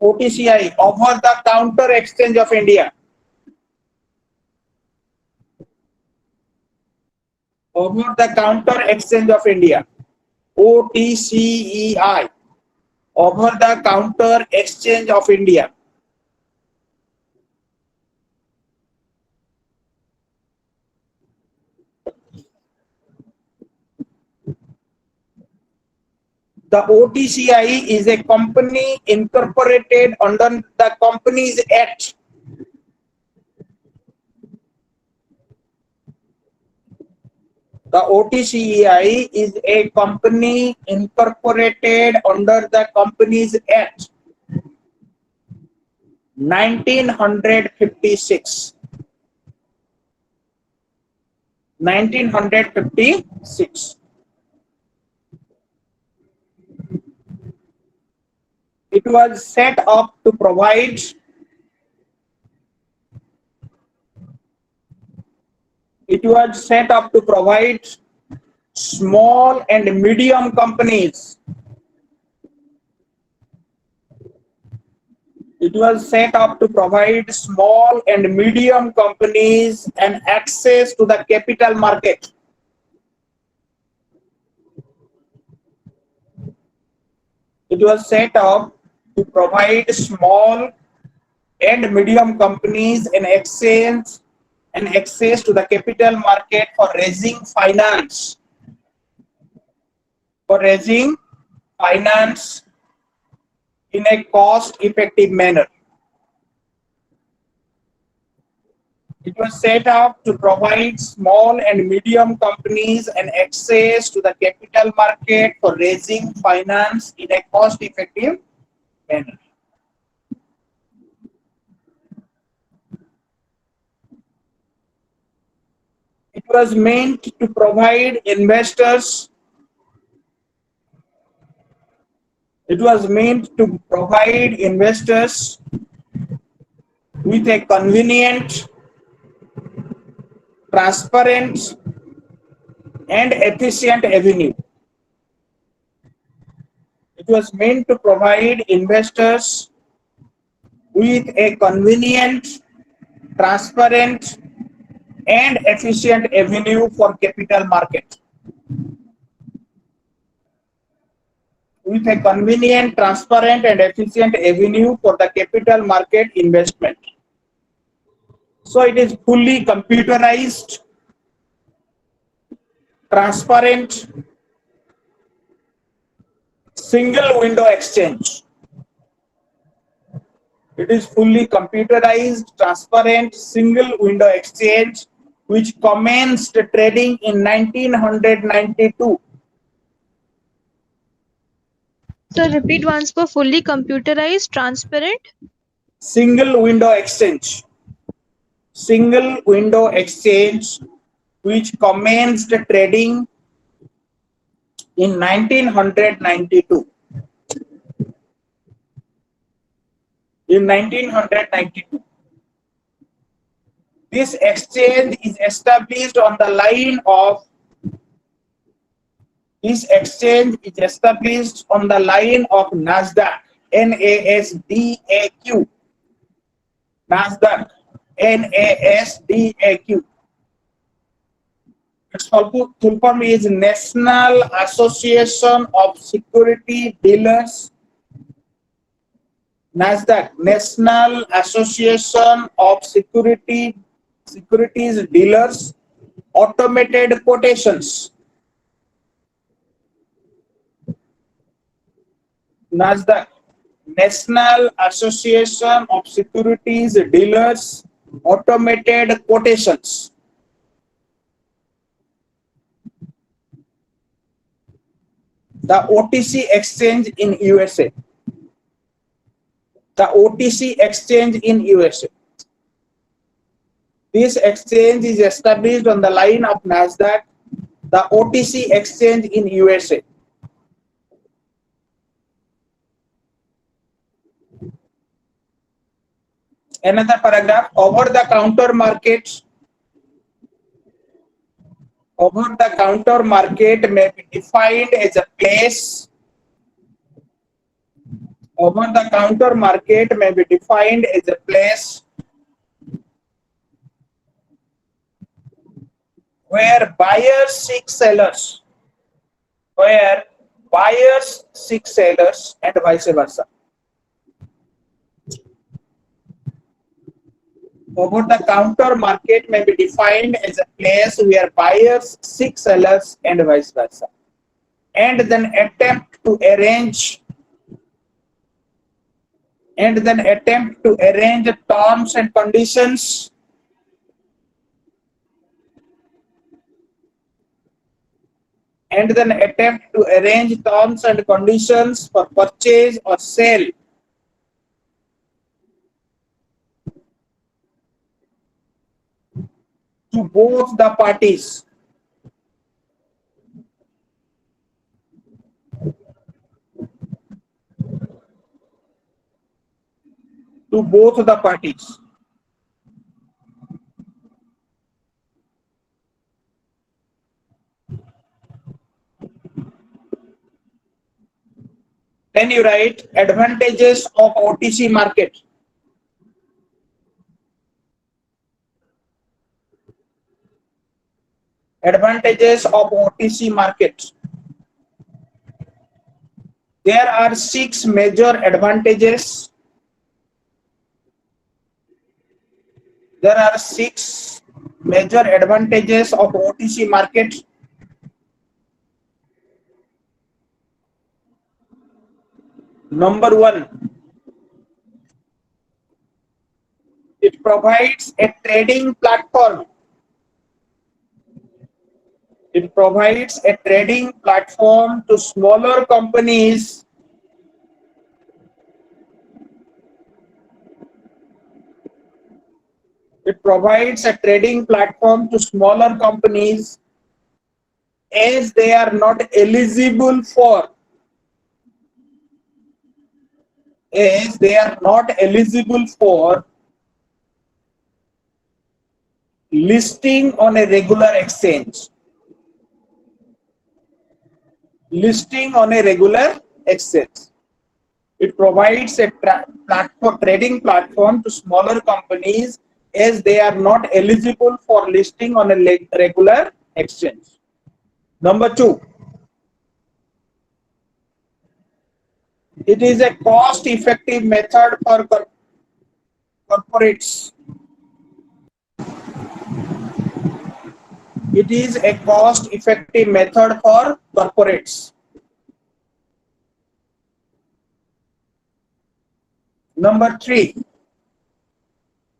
OTCEI, Over the Counter Exchange of India. Over the Counter Exchange of India. OTCEI. Over the Counter Exchange of India. The OTCI is a company incorporated under the Companies Act. The OTCEI is a company incorporated under the Companies Act 1956. 1956. It was set up to provide small and medium companies. It was set up to provide small and medium companies and access to the capital market. It was set up to provide small and medium companies and access to the capital market for raising finance. In a cost-effective manner. It was set up to provide small and medium companies and access to the capital market for raising finance in a cost-effective manner. It was meant to provide investors. It was meant to provide investors with a convenient, transparent, and efficient avenue. It was meant to provide investors with a convenient, transparent, and efficient avenue for capital market. With a convenient, transparent, and efficient avenue for the capital market investment. So it is fully computerized, transparent, single window exchange. It is fully computerized, transparent, single window exchange which commenced trading in 1992. So repeat once more. Fully computerized, transparent. Single window exchange. Single window exchange which commenced trading in 1992. In 1992. This exchange is established on the line of NASDAQ, NASDAQ, NASDAQ, NASDAQ. Its full form is National Association of Security Dealers. NASDAQ, National Association of Securities Dealers, Automated Quotations. NASDAQ, National Association of Securities Dealers, Automated Quotations. The OTC exchange in USA. The OTC exchange in USA. This exchange is established on the line of NASDAQ, the OTC exchange in USA. Another paragraph, over-the-counter markets. Over-the-counter market may be defined as a place. Over-the-counter market may be defined as a place where buyers seek sellers, and vice versa. Over-the-counter market may be defined as a place where buyers seek sellers and vice versa, and then attempt to arrange terms and conditions for purchase or sale to both the parties. To both the parties. Then you write advantages of OTC market. Advantages of OTC market. There are 6 major advantages. There are 6 major advantages of OTC market. Number 1, it provides a trading platform. It provides a trading platform to smaller companies as they are not eligible for listing on a regular exchange. It provides a trading platform to smaller companies as they are not eligible for listing on a regular exchange. Number 2, it is a cost-effective method for corporates. It is a cost-effective method for corporates. Number 3,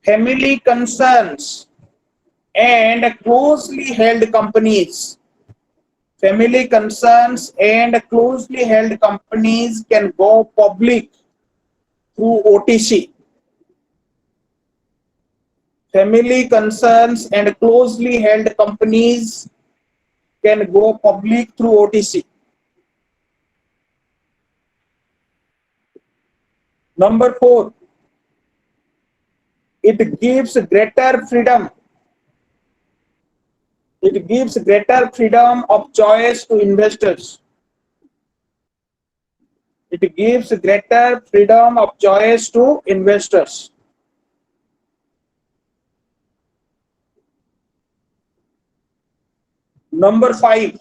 family concerns and closely held companies. Family concerns and closely held companies can go public through OTC. Family concerns and closely held companies can go public through OTC. Number 4, it gives greater freedom. It gives greater freedom of choice to investors. It gives greater freedom of choice to investors. Number 5,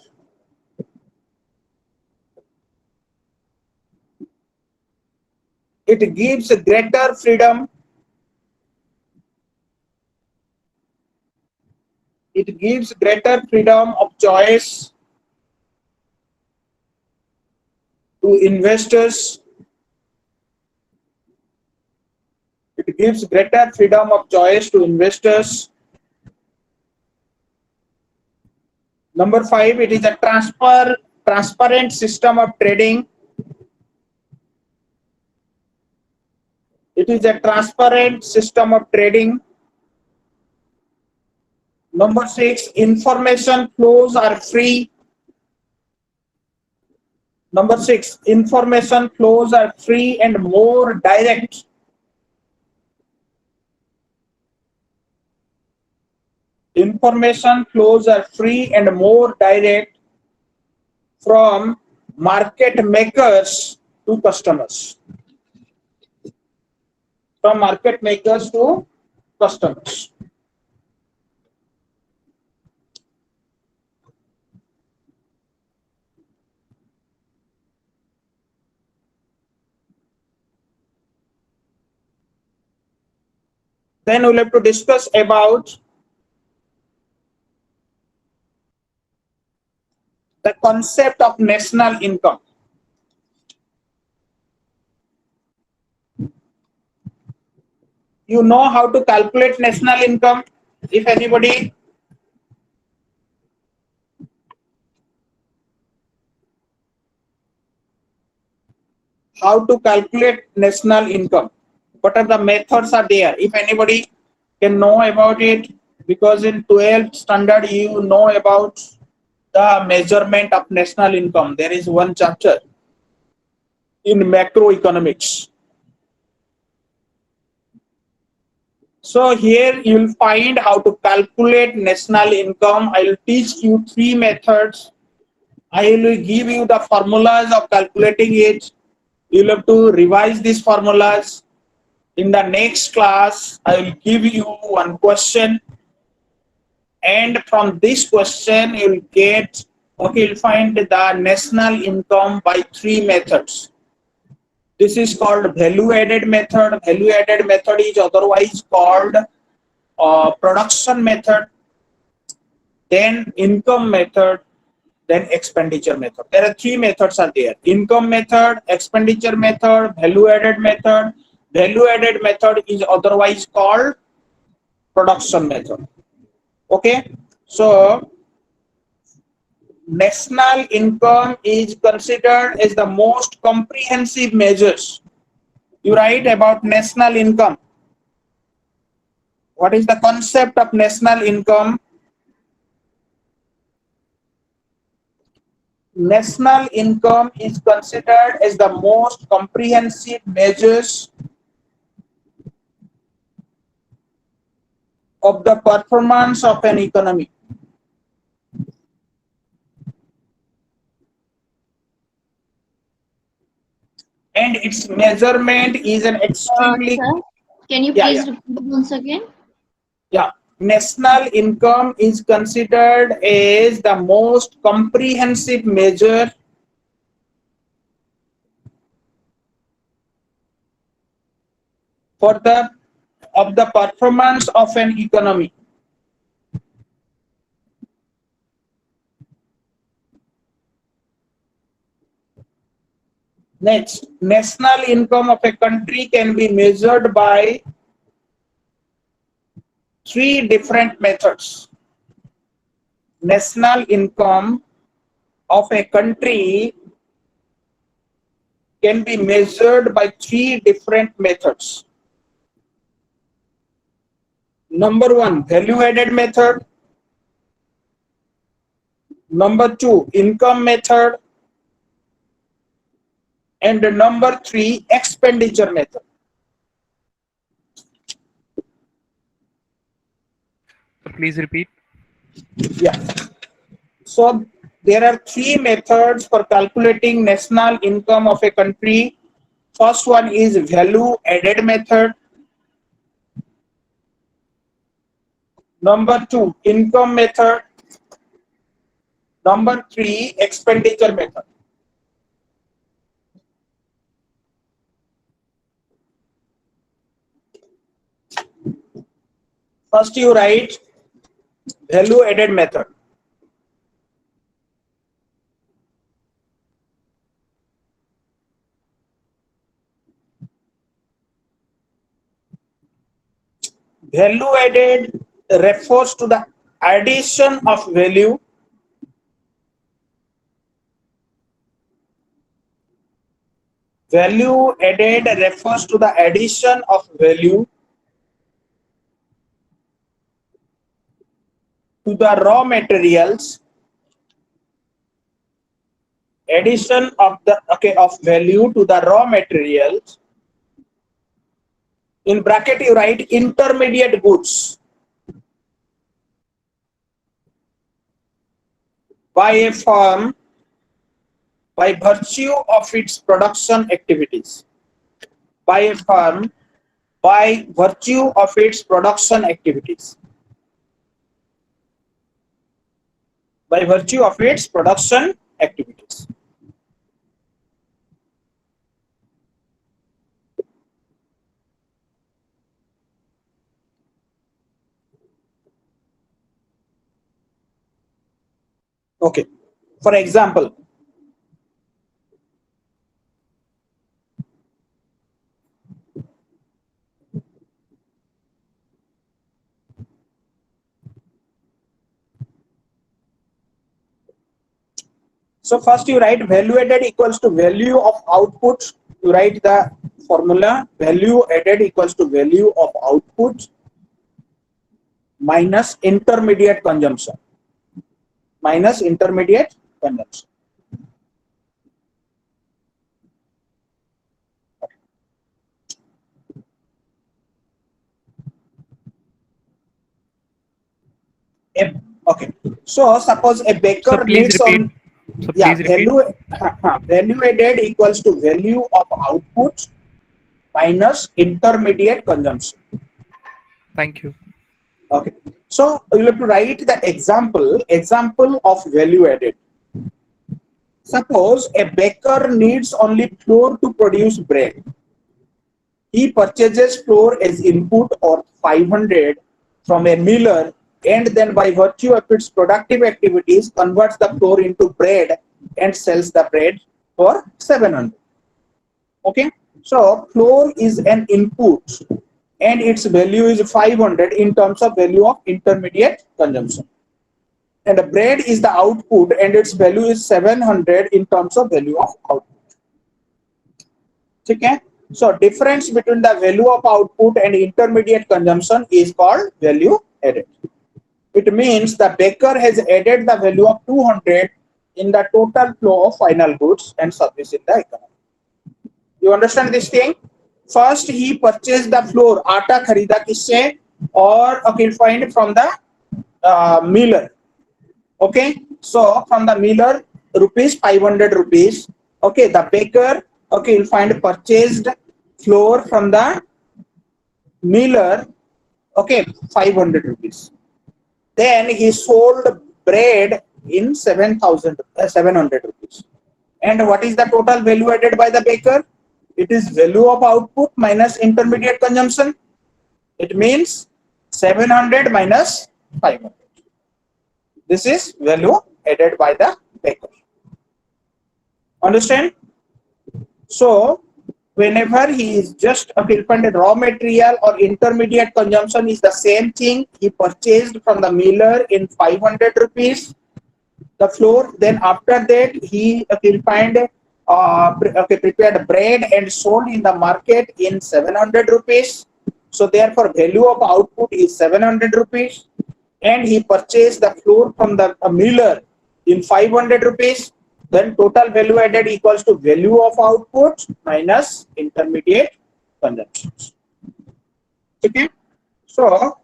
it gives greater freedom. It gives greater freedom of choice to investors. It gives greater freedom of choice to investors. Number 5, it is a transparent system of trading. It is a transparent system of trading. Number 6, information flows are free. Number 6, information flows are free and more direct. Information flows are free and more direct from market makers to customers. From market makers to customers. Then we'll have to discuss about the concept of national income. You know how to calculate national income? If anybody? How to calculate national income? What are the methods are there? If anybody can know about it, because in 12th standard you know about the measurement of national income. There is one chapter in macroeconomics. So here you will find how to calculate national income. I will teach you 3 methods. I will give you the formulas of calculating it. You will have to revise these formulas. In the next class, I will give you one question. And from this question, you will get, okay, you'll find the national income by 3 methods. This is called value-added method. Value-added method is otherwise called production method, then income method, then expenditure method. There are 3 methods are there: income method, expenditure method, value-added method. Value-added method is otherwise called production method. Okay, so national income is considered as the most comprehensive measures. You write about national income. What is the concept of national income? National income is considered as the most comprehensive measures of the performance of an economy. And its measurement is an extremely... Sir, can you Yeah, please yeah. repeat once again? Yeah, national income is considered as the most comprehensive measure for the performance of an economy. Next, national income of a country can be measured by three different methods. National income of a country can be measured by three different methods. Number one, value added method. Number two, income method. And number three, expenditure method. Please repeat. Yeah. So there are three methods for calculating national income of a country. First one is value added method. Number two, income method. Number three, expenditure method. First you write value added method. Value added refers to the addition of value refers to the addition of value to the raw materials, addition of the of value to the raw materials. In bracket you write intermediate goods by a firm by virtue of its production activities. By a firm by virtue of its production activities. By virtue of its production activities. Okay. For example, so first you write value added equals to value of output. You write the formula value added equals to value of output minus intermediate consumption. Minus intermediate consumption. Okay. So suppose a So baker please needs repeat. on So yeah please repeat. value added equals to value of output minus intermediate consumption. Thank you. Okay. So you have to write the example of value added. Suppose a baker needs only flour to produce bread. He purchases flour as input or 500 from a miller and then by virtue of its productive activities converts the flour into bread and sells the bread for 700. Okay. So flour is an input and its value is 500 in terms of value of intermediate consumption. And the bread is the output and its value is 700 in terms of value of output. Okay. So difference between the value of output and intermediate consumption is called value added. It means the baker has added the value of 200 in the total flow of final goods and service in the economy. You understand this thing? First he purchased the flour, aata kharida kisse, or okay, find from the miller. Okay, so from the miller rupees 500 rupees. Okay, the baker okay will find purchased flour from the miller. Okay, 500 rupees. Then he sold bread in 700 rupees. And what is the total value added by the baker? It is value of output minus intermediate consumption. It means 700 minus 500. This is value added by the baker. Understand? So whenever he is just find raw material or intermediate consumption is the same thing. He purchased from the miller in 500 rupees the flour. Then after that he will find prepared bread and sold in the market in 700 rupees. So therefore value of output is 700 rupees, and he purchased the flour from the miller in 500 rupees. Then total value added equals to value of output minus intermediate consumptions. Okay, so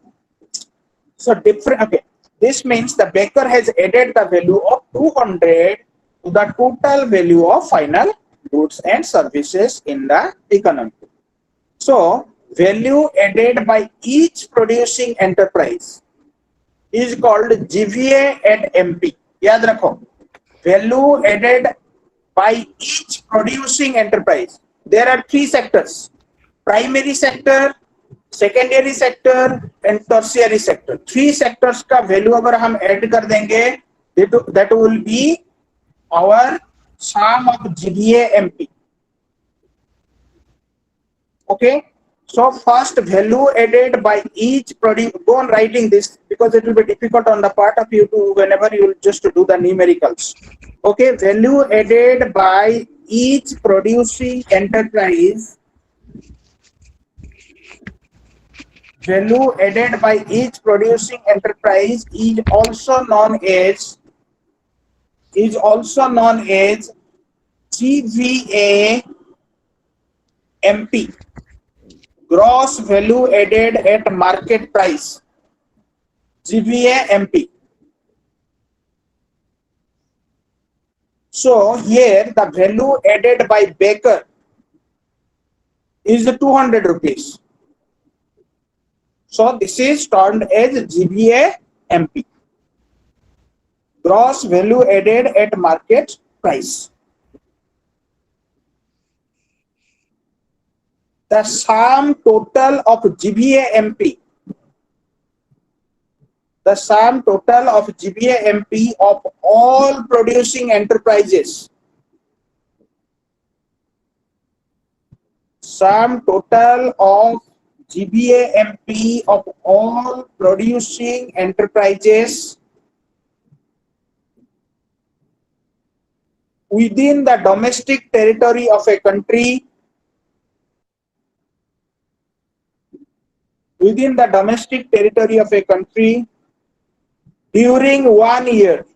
different. Okay, this means the baker has added the value of 200 to the total value of final goods and services in the economy. So value added by each producing enterprise is called GVA and MP. याद रखो, value added by each producing enterprise. There are three sectors: primary sector, secondary sector and tertiary sector. Three sectors का value अगर हम add कर देंगे, that will be our sum of GVA MP. Okay, so first value added by each produce. Go on writing this because it will be difficult on the part of you to whenever you will just do the numericals. Okay, value added by each producing enterprise. Value added by each producing enterprise is also known as GVA MP. Gross value added at market price, GVA MP. So here the value added by baker is 200 rupees. So this is termed as GVA MP. Gross value added at market price. The sum total of GVA MP, the sum total of GVA MP of all producing enterprises, sum total of GVA MP of all producing enterprises within the domestic territory of a country, within the domestic territory of a country during 1 year,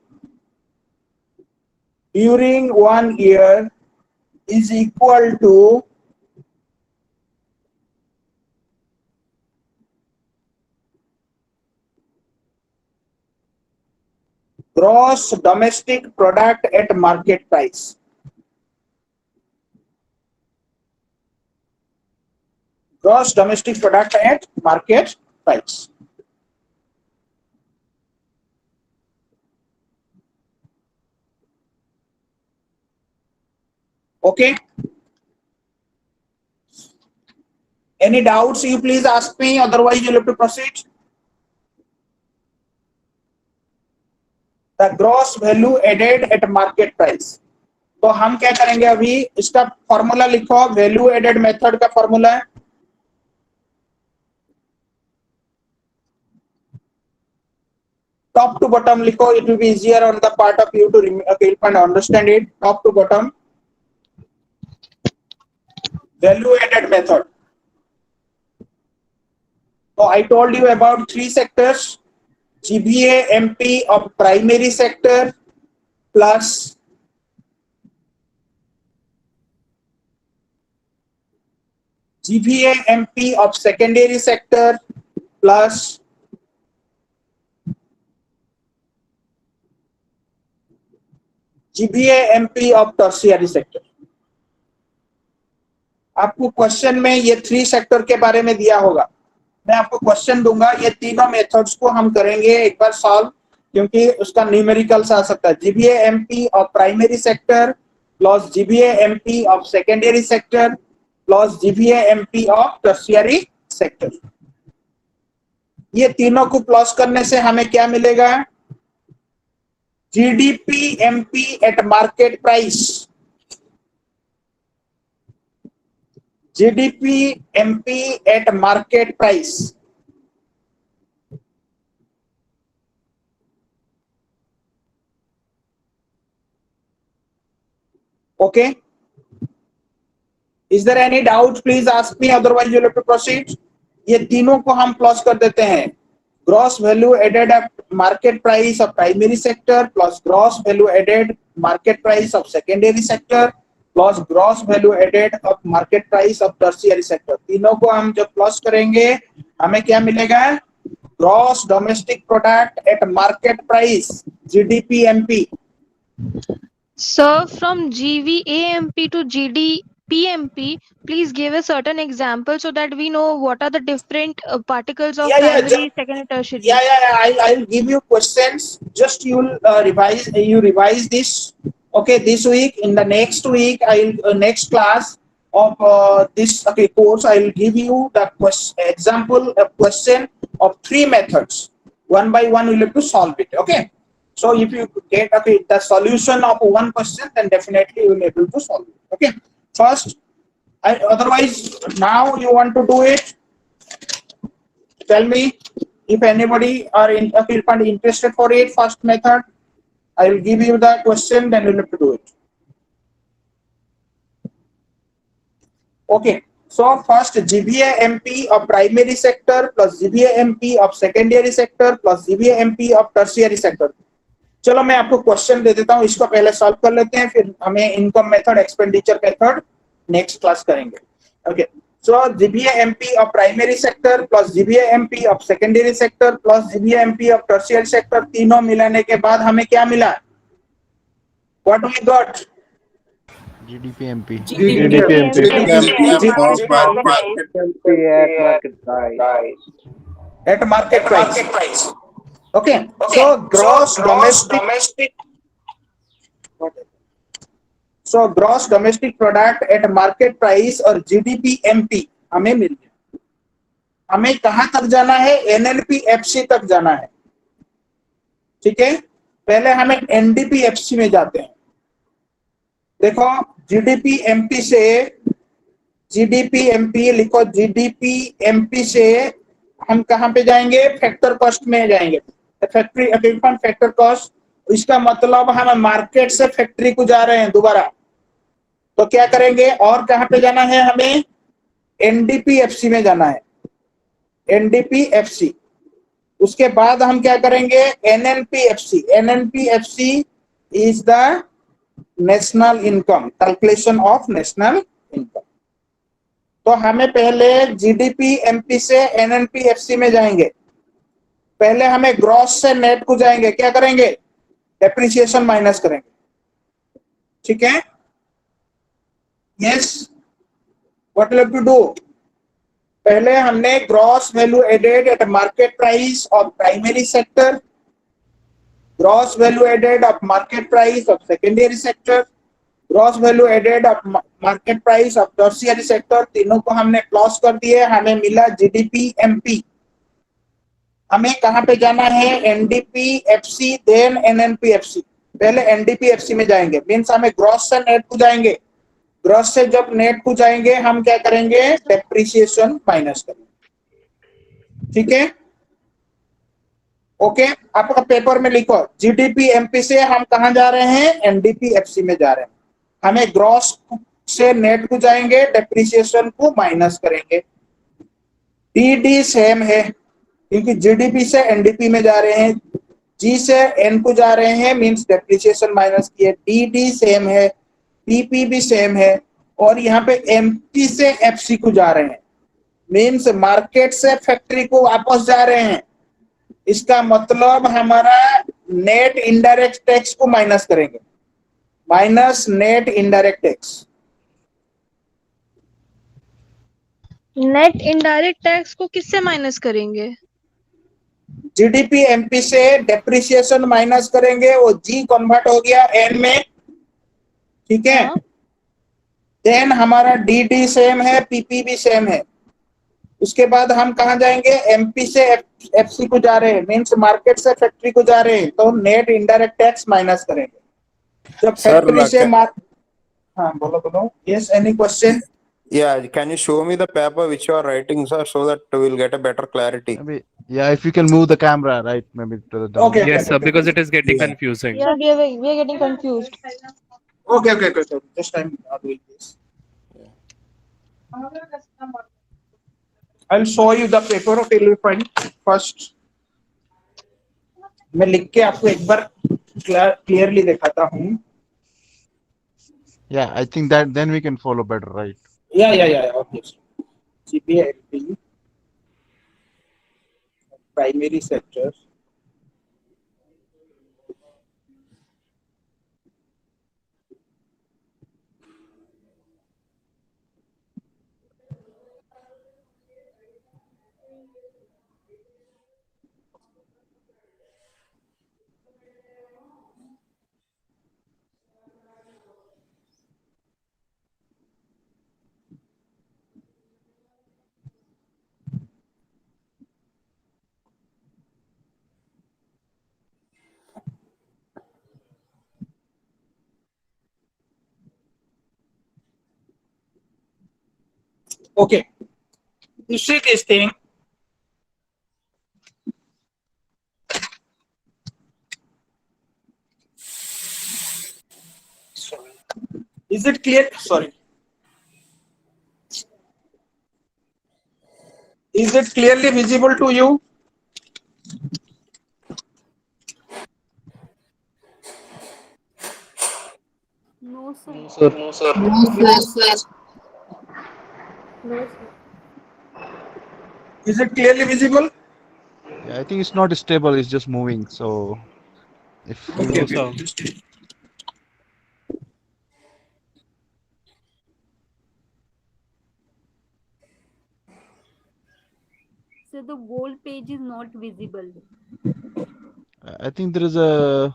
is equal to gross domestic product at market price. Gross domestic product at market price. Okay. Any doubts you please ask me, otherwise you'll have to proceed. The gross value added at market price. तो हम क्या करेंगे अभी, इसका formula लिखो, value added method का formula है top to bottom लिखो, it will be easier on the part of you to understand it. Top to bottom, value added method. So I told you about three sectors: GVA MP of primary sector plus GVA MP of secondary sector plus GVA MP of tertiary sector. आपको question में ये three sector के बारे में दिया होगा. मैं आपको क्वेश्चन दूंगा, ये तीनों मेथड्स को हम करेंगे एक बार सॉल्व, क्योंकि उसका न्यूमेरिकल्स आ सकता है. GVA MP of primary sector plus GVA MP of secondary sector plus GVA MP of tertiary sector. ये तीनों को प्लस करने से हमें क्या मिलेगा? GDP MP at market price. GDP MP at market price. Okay. Is there any doubt? Please ask me. Otherwise, you'll have to proceed. ये तीनों को हम प्लस कर देते हैं. Gross value added at market price of primary sector plus gross value added market price of secondary sector plus gross value added of market price of tertiary sector. तीनों को हम जब प्लस करेंगे हमें क्या मिलेगा? Gross domestic product at market price, GDP MP. Sir, from GVAMP to GDPMP, please give a certain example so that we know what are the different particles of primary, secondary, tertiary. I'll give you questions. Just you'll revise this. Okay, this week. In the next week, next class of this course, I'll give you the example question of 3 methods. One by one, we'll have to solve it. Okay. So if you get the solution of one question, then definitely you will be able to solve it. Okay. First, otherwise now you want to do it. Tell me if anybody are interested for it. First method, I will give you the question, then you will have to do it. Okay. So first, GVA MP of primary sector plus GVA MP of secondary sector plus GVA MP of tertiary sector. चलो मैं आपको question दे देता हूं, इसको पहले solve कर लेते हैं, फिर हमें income method, expenditure method next class करेंगे. Okay. So GVA MP of primary sector plus GVA MP of secondary sector plus GVA MP of tertiary sector, तीनों मिलाने के बाद हमें क्या मिला? What we got? GDP-MP. At market price. Okay. So gross domestic product at market price और GDP MP हमें मिल गया. हमें कहां तक जाना है? NLP FC तक जाना है. ठीक है. पहले हमें NDP FC में जाते हैं. देखो GDP MP से GDP MP लिखो. GDP MP से हम कहां पे जाएंगे? फैक्टर कॉस्ट में जाएंगे. फैक्ट्री फैक्टर कॉस्ट, इसका मतलब हम मार्केट से फैक्ट्री को जा रहे हैं दोबारा, तो क्या करेंगे? और कहां पे जाना है? हमें एनडीपी एफसी में जाना है. NDP FC. उसके बाद हम क्या करेंगे? NNP FC. NNP FC is the national income, calculation of national income. तो हमें पहले जीडीपी एमपी से एनएनपी एफसी में जाएंगे. पहले हमें ग्रॉस से नेट को जाएंगे. क्या करेंगे? डेप्रिसिएशन माइनस करेंगे. ठीक है. Yes, what will to do? पहले हमने gross value added at market price of primary sector, gross value added of market price of secondary sector, gross value added of market price of tertiary sector, तीनों को हमने plus कर दिए. हमें मिला GDP MP. हमें कहां पे जाना है? NDP FC then NNP FC. पहले एनडीपी एफसी में जाएंगे, मींस हमें ग्रॉस से नेट को जाएंगे. ग्रॉस से जब नेट को जाएंगे हम क्या करेंगे? डेप्रिसिएशन माइनस करेंगे. ठीक है. ओके. आपका पेपर में लिखो जीडीपी एमपी से हम कहां जा रहे हैं? एनडीपी एफसी में जा रहे हैं. हमें ग्रॉस से नेट को जाएंगे, डेप्रिसिएशन को माइनस करेंगे. डीडी सेम है क्योंकि जीडीपी से एनडीपी में जा रहे हैं. जी से एन को जा रहे हैं, मींस डेप्रिसिएशन माइनस किए. डीडी सेम है, पीपी भी सेम है. और यहाँ पे एमपी से एफसी को जा रहे हैं, मींस मार्केट से फैक्ट्री को वापस जा रहे हैं. इसका मतलब हमारा नेट इनडायरेक्ट टैक्स को माइनस करेंगे. Minus net indirect tax. Net indirect tax को किससे माइनस करेंगे? जीडीपी एमपी से डेप्रिसिएशन माइनस करेंगे. वो जी कन्वर्ट हो गया एन में. ठीक है. देन हमारा डीडी सेम है, पीपी भी सेम है. उसके बाद हम कहां जाएंगे? एमपी से एफसी को जा रहे हैं, मींस मार्केट से फैक्ट्री को जा रहे हैं, तो नेट इनडायरेक्ट टैक्स माइनस करेंगे. जब फैक्ट्री से हाँ बोलो. Yes, any question? Yeah, can you show me the paper which you are writing, sir, so that we'll get a better clarity? Maybe, yeah, if you can move the camera, right? Maybe to the Okay, down. okay, Yes, okay, sir, okay. because it is getting Yeah. confusing. Yeah, we are getting confused. Okay, okay, okay, okay. Just I'm doing this. I'll show you the paper of elephant first. मैं लिख के आपको एक बार clearly दिखाता हूँ. Yeah, I think that then we can follow better, right? Yeah, obviously. GPLP, primary sector. Okay, you see this thing. Sorry. Is it clear? Sorry. Is it clearly visible to you? No, sir. No, sir. No, sir. Is it clearly visible? Yeah, I think it's not stable, it's just moving. So if we Okay, No, move, sir. So the whole page is not visible. I think there is a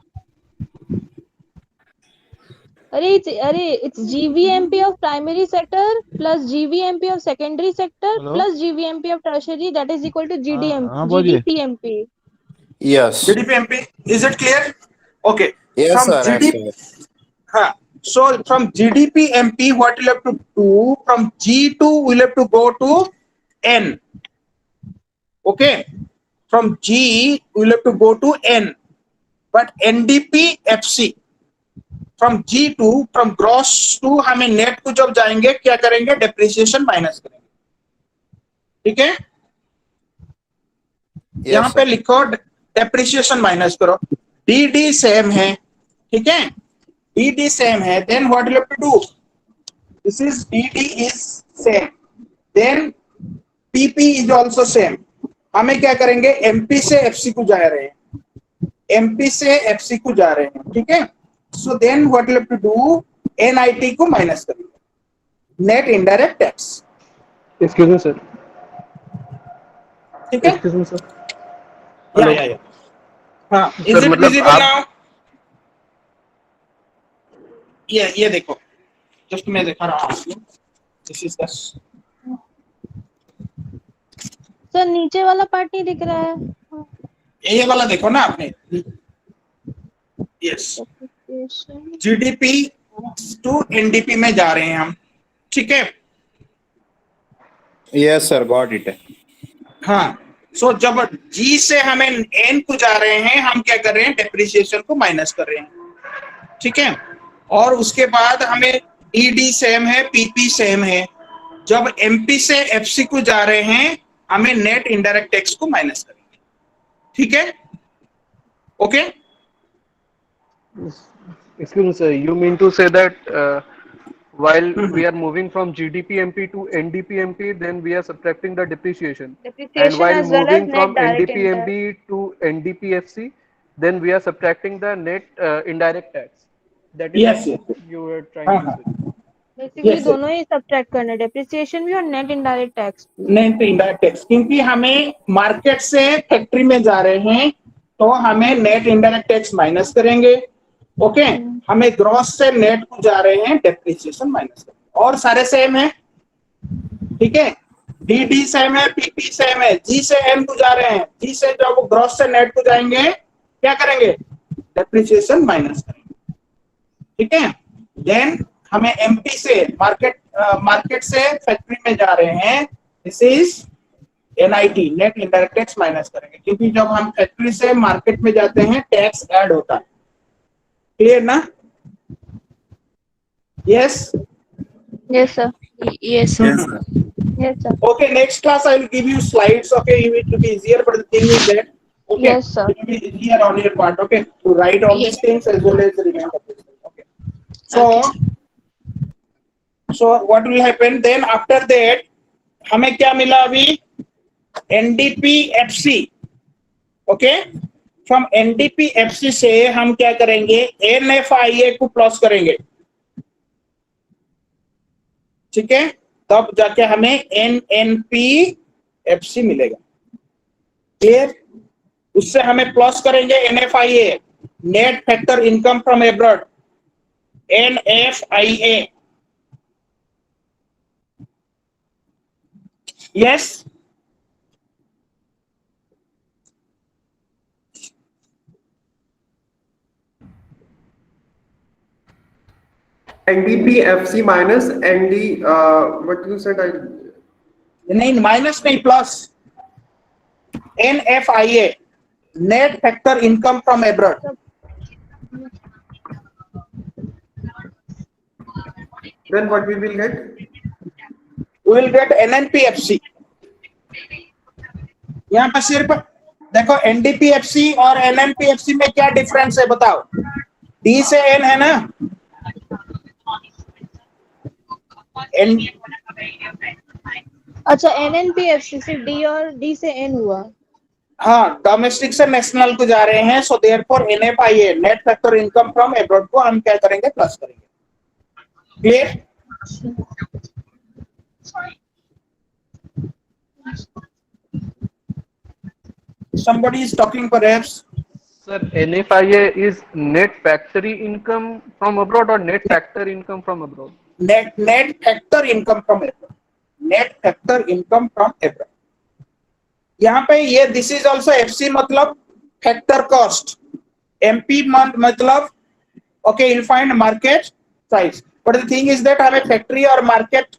It's GVMP of primary sector plus GVMP of secondary sector hello. plus GVMP of tertiary, that is equal to बोलिए. GDPMP. Yes. GDPMP. Is it clear? Okay. Yes, From sir. Yes, GDP. sir. So from GDPMP, what you'll have to do, from G2, we'll have to go to N. Okay. From G, we'll have to go to N. But NDPFC, from G2, from gross to हमें net को जब जाएंगे क्या करेंगे, depreciation minus करेंगे. ठीक है. यहाँ Yes, पे sir. लिखो डेप्रिसिएशन माइनस करो. डीडी सेम है. ठीक है. DD same है, then what you have to do? This is DD is same. Then PP is also same. हमें क्या करेंगे? MP से FC को जा रहे हैं. MP से FC को जा रहे हैं. ठीक है? So then what you have to do? NIT को माइनस करेंगे. Net indirect tax. Excuse me, sir. ठीक है? Excuse me, sir. Yeah. हाँ. Is Sir, it मतलब visible आप now? ये देखो. Just मैं दिखा रहा हूँ. This is the. सर नीचे वाला पार्ट नहीं दिख रहा है. ये वाला देखो ना आपने. यस. जीडीपी टू एनडीपी में जा रहे हैं हम. ठीक है. Yes, sir. Got it. हाँ. सो जब जी से हमें एन को जा रहे हैं, हम क्या कर रहे हैं? डेप्रिसिएशन को माइनस कर रहे हैं. ठीक है. और उसके बाद हमें ईडी सेम है, पीपी सेम है. जब एमपी से एफसी को जा रहे हैं, हमें नेट इनडायरेक्ट टैक्स को माइनस करेंगे. ठीक है. Okay. excuse me, sir. You mean to say that while we are moving from GDPMP to NDPMP, then we are subtracting the depreciation. And Depreciation while as well as moving net from direct impact. NDPMP to NDPFC, then we are subtracting the net indirect tax. That is Yes, what yes. you were trying to say. Basically Yes, दोनों ही subtract करना है, depreciation भी और net indirect tax. Net indirect tax, क्योंकि हमें market से factory में जा रहे हैं तो हमें नेट इनडायरेक्ट टैक्स माइनस करेंगे. ओके. हमें ग्रॉस से नेट को जा रहे हैं, डेप्रिसिएशन माइनस करेंगे. और सारे सेम है. ठीक है. डीडी सेम है, पीपी सेम है. जी से एम को जा रहे हैं, जी से जब ग्रॉस से नेट को जाएंगे क्या करेंगे? डेप्रिसिएशन माइनस करेंगे. ठीक है. देन हमें एमपी से मार्केट से फैक्ट्री में जा रहे हैं, this is NIT, net indirect tax minus करेंगे, क्योंकि जब हम फैक्ट्री से मार्केट में जाते हैं टैक्स ऐड होता है। क्लियर ना? Yes Yes, sir. Yes, sir. Yes, sir. Okay, next class I will give you slides. Okay, it will be easier, but the thing is that okay, Yes, sir. it will be easier on your part. Okay, to write all these things as well as remember this thing. Okay, so what will happen then after that? हमें क्या मिला अभी? NDPFC. Okay, from NDPFC से हम क्या करेंगे? NFIA को plus करेंगे, ठीक है? तब जाके हमें NNPFC मिलेगा। क्लियर? उससे हमें प्लस करेंगे NFIA, net factor income from abroad, NFIA। Yes? NDPFC minus ND, what you said, नहीं, माइनस नहीं, plus NFIA, net factor income from abroad. then what we will get? We will get NNPFC। यहाँ पर सिर्फ देखो NDPFC और NNPFC में क्या difference है बताओ? D से N है ना? अच्छा, NNPFC से D और D से N हुआ। हाँ, डोमेस्टिक से नेशनल को जा रहे हैं, so therefore NFIA, net factor income from abroad को हम क्या करेंगे? प्लस करेंगे। Clear? Somebody is talking perhaps. Sir, NFIA is net factory income from abroad or net factor income from abroad? Net factor income from abroad. Net factor income from abroad. यहाँ पे ये this is also FC मतलब factor cost, MP मतलब okay you find market price, but the thing is that हमें factory और market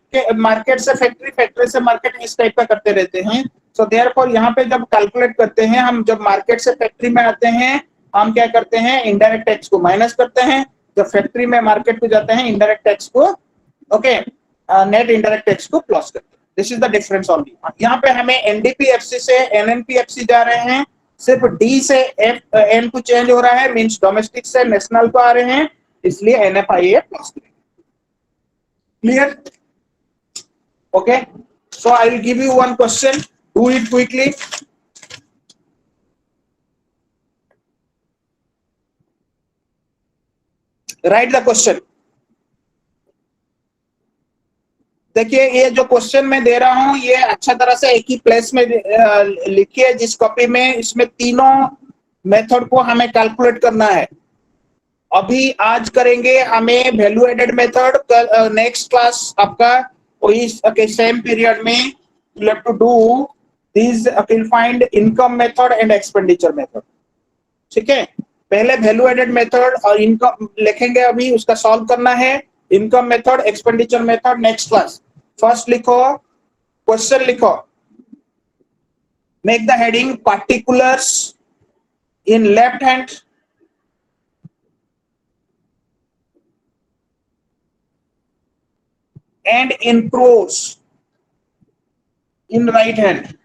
से factory, factory से market इस टाइप का करते रहते हैं। सो देयरफॉर यहाँ पे जब कैलकुलेट करते हैं हम, जब मार्केट से फैक्ट्री में आते हैं हम क्या करते हैं? इनडायरेक्ट टैक्स को माइनस करते हैं, जब फैक्ट्री में मार्केट को जाते हैं इनडायरेक्ट टैक्स को ओके नेट इंडायरेक्ट टैक्स को प्लस करते हैं। This is the difference only. यहाँ पे हमें NDPFC से NNPFC जा रहे हैं, सिर्फ D से N को चेंज हो रहा है, मींस डोमेस्टिक से नेशनल को आ रहे हैं, इसलिए NFIA प्लस करेंगे। Clear? Okay, so I will give you one question, do it quickly. Right the question. देखिए ये जो क्वेश्चन मैं दे रहा हूं ये अच्छा तरह से एक ही प्लेस में लिखिए, जिस कॉपी में इसमें तीनों मेथड को हमें कैलकुलेट करना है। अभी आज करेंगे हमें value added method, next class आपका वही सेम पीरियड में you have to do this, will find income method and expenditure method. ठीक है, पहले वैल्यू एडेड मेथड और इनकम लिखेंगे, अभी उसका सॉल्व करना है। Income method, expenditure method next class. First लिखो, क्वेश्चन लिखो, make the heading particulars in left hand and in crores in right hand.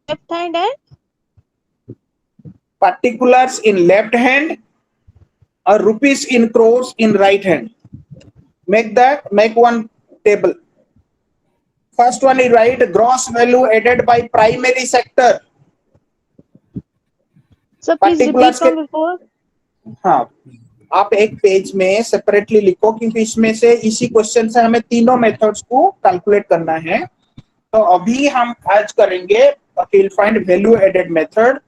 Left hand and Particulars in left hand or rupees in crores in right hand. Make one table. First one is write gross value added by primary sector. so please repeat from before. हाँ, आप एक page में separately लिखो, क्योंकि इसमें से इसी question से हमें तीनों मेथड्स को कैलकुलेट करना है। तो अभी हम आज करेंगे will find value added method,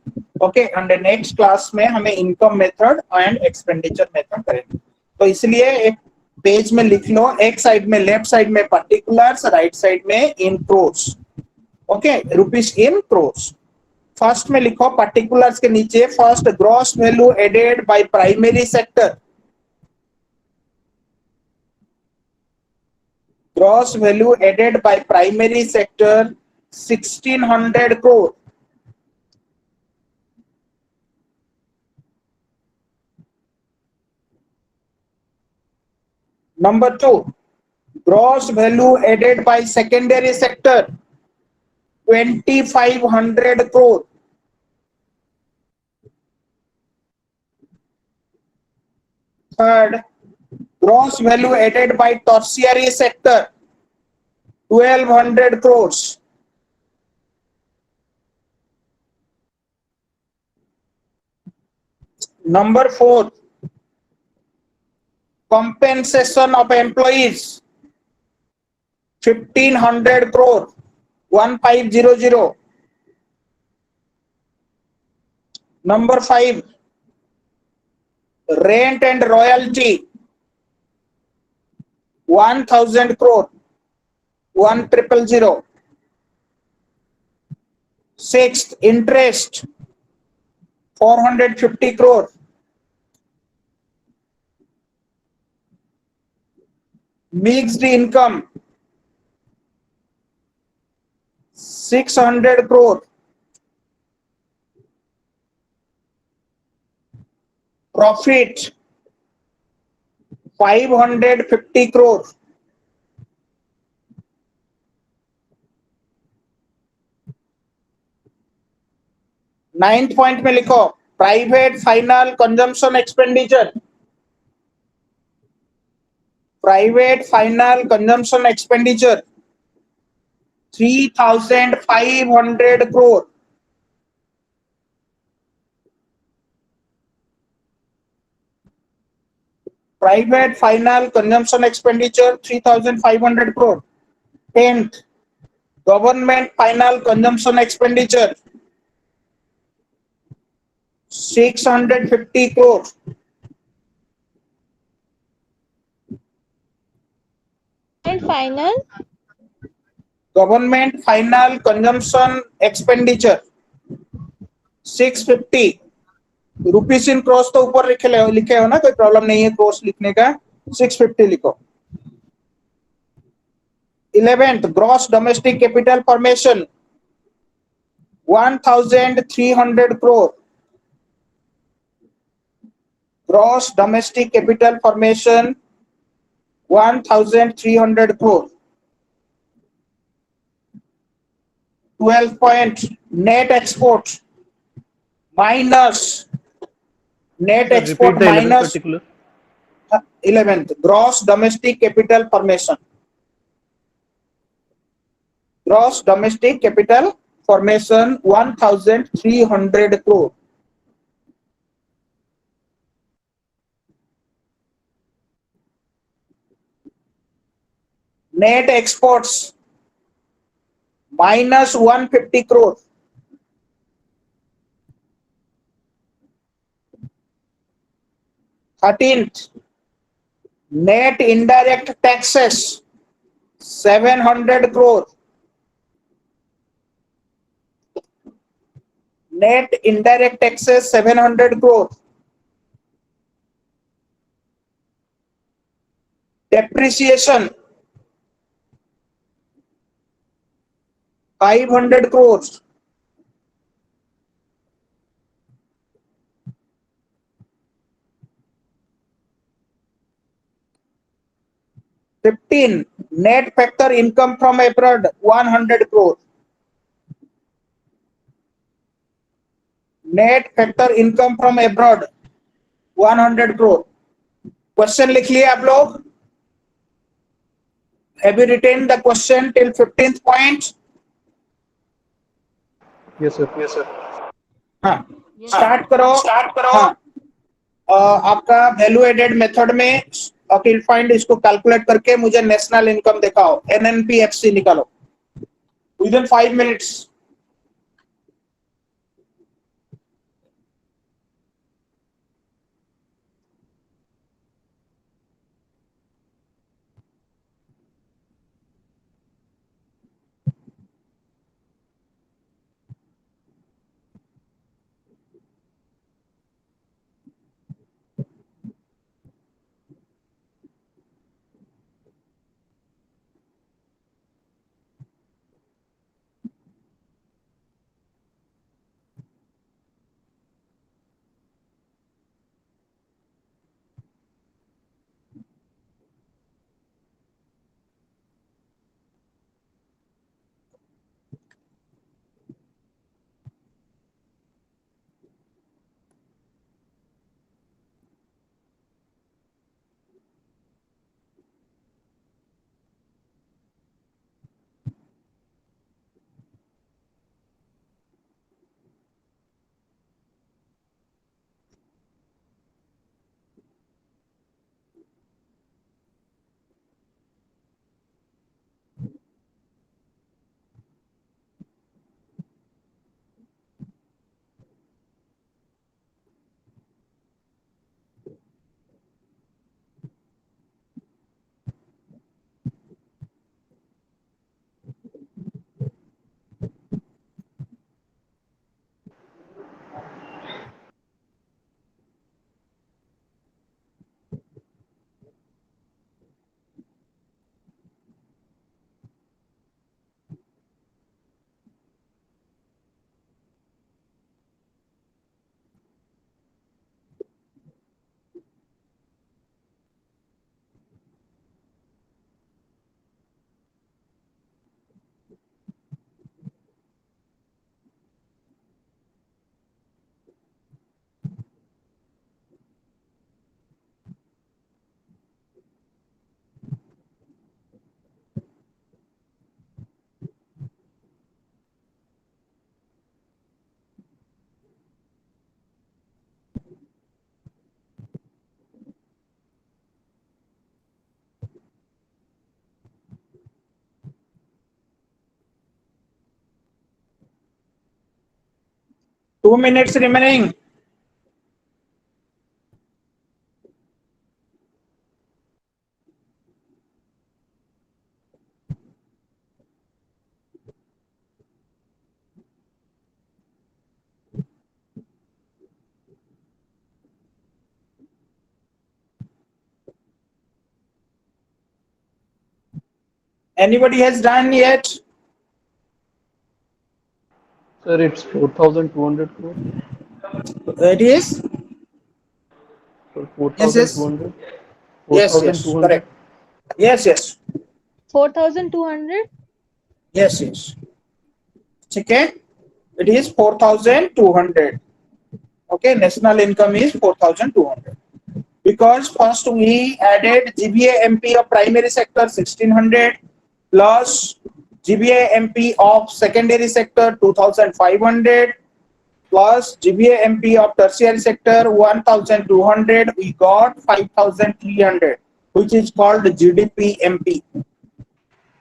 okay, and next class में हमें income method and expenditure method करेंगे। तो इसलिए एक पेज में लिख लो, एक साइड में लेफ्ट साइड में पर्टिकुलर्स, राइट साइड में in crores, okay, rupees in crores. First में लिखो पर्टिकुलर्स के नीचे first gross value added by primary sector, gross value added by primary sector 1600 crore. Number 2, gross value added by secondary sector 2500 crore. Third, gross value added by tertiary sector 1200 crores. Number 4, compensation of employees 1500 crore 1500. Number 5, rent and royalty 1000 crore 1000. Sixth, interest 450 crore. Mixed income 600 crore. Profit 550 crore. Ninth point में लिखो private final consumption expenditure, private final consumption expenditure 3500 crore. Private final consumption expenditure 3500 crore. 10th, government final consumption expenditure 650 crore. And final, Government final consumption expenditure 650. Rupees in cross तो ऊपर लिखे हो ना, कोई problem नहीं है क्रॉस लिखने का, 650 लिखो. 11th, gross domestic capital formation 1300 crore. Gross domestic capital formation 1300 crore. 12 point, net export minus net Sir, export repeat the 11th minus particular. 11th, gross domestic capital formation. Gross domestic capital formation 1300 crore. Net exports minus 150 crore. Thirteenth, net indirect taxes 700 crore. Net indirect taxes 700 crore. Depreciation 500 crores. Fifteen, net factor income from abroad 100 crore. Net factor income from abroad 100 crore. Question लिख लिए आप लोग? Have you written the question till 15th point? Yes, sir. Yes, sir. हाँ, start करो. हाँ, आपका value added method में Aqeel find इसको कैलकुलेट करके मुझे नेशनल इनकम दिखाओ, एनएनपीएफसी निकालो with in 5 minutes. 2 minutes remaining. Anybody has done yet? Sir, it's 4,200 crore. It is? So Yes, yes. 4,200. Yes, yes, 4,200. correct. Yes, yes. 4,200? Yes, yes. Okay. It is 4,200. Okay, national income is 4,200. Because first we added GBA MP of primary sector 1,600 plus GBA MP of secondary sector 2,500 plus GBA MP of tertiary sector 1,200. We got 5,300, which is called GDP MP.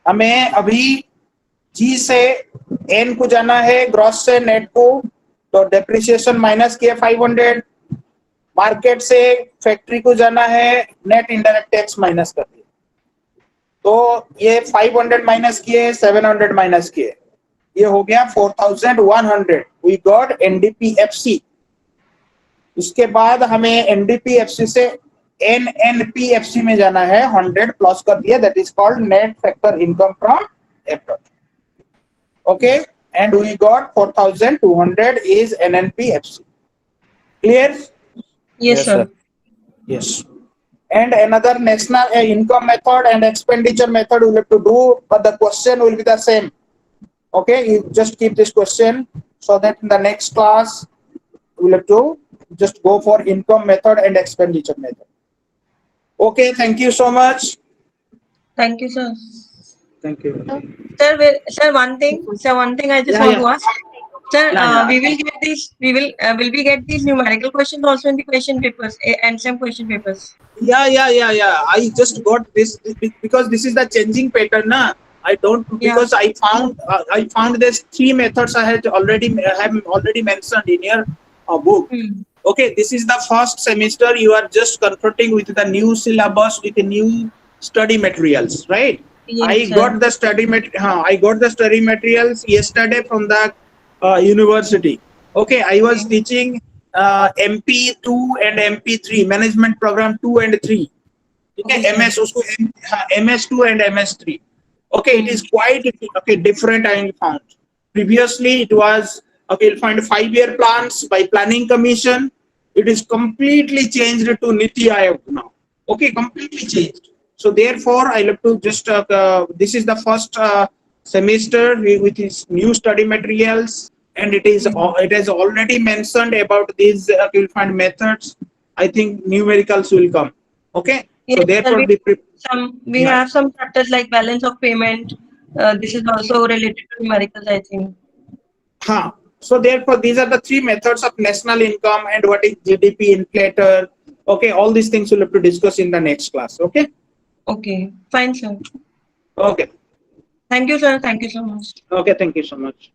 हमें अभी जी से N को जाना है, gross से net को, तो depreciation minus किए 500, मार्केट से फैक्ट्री को जाना है, नेट इनडायरेक्ट टैक्स माइनस कर दिए, तो ये 500 माइनस किए, 700 माइनस किए, ये हो गया 4,100. We got NDPFC. उसके बाद हमें एनडीपीएफसी से एनएनपीएफसी में जाना है, 100 प्लस कर दिया, that is called net factor income from approach. Okay, and we got 4,200 is NNPFC. Clear? Yes, sir. Yes. And another national income method and expenditure method we'll have to do, but the question will be the same. Okay, you just keep this question so that in the next class we'll have to just go for income method and expenditure method. Okay, thank you so much. Thank you, sir. Thank you. Sir, one thing I just want to ask. Sir, we will get these. Will we get these numerical questions also in the question papers and some question papers? Yeah. I just got this because this is the changing pattern, na. I don't because I found there's 3 methods I have already mentioned in your book. Okay, this is the first semester. You are just confronting with the new syllabus with the new study materials, right? Yes, I sir. got the study materials yesterday from the university. Okay, I was teaching MP2 and MP3 management program 2 and 3. Okay, MS usko MS2 and MS3. Okay, it is quite different. I found previously it was you'll find 5-year plans by planning commission. It is completely changed to Niti Aayog now. Okay, completely changed. So therefore, I look to just this is the first semester with its new study materials, and it has already mentioned about these you'll find methods. I think numericals will come. Okay, Yes, so therefore sir, we have some chapters like balance of payment. This is also related to numericals, I think. So therefore, these are the 3 methods of national income and what is GDP inflator. Okay, all these things we'll have to discuss in the next class. Okay. Okay, fine, sir. Okay. Thank you, sir. Thank you so much. Okay. Thank you so much.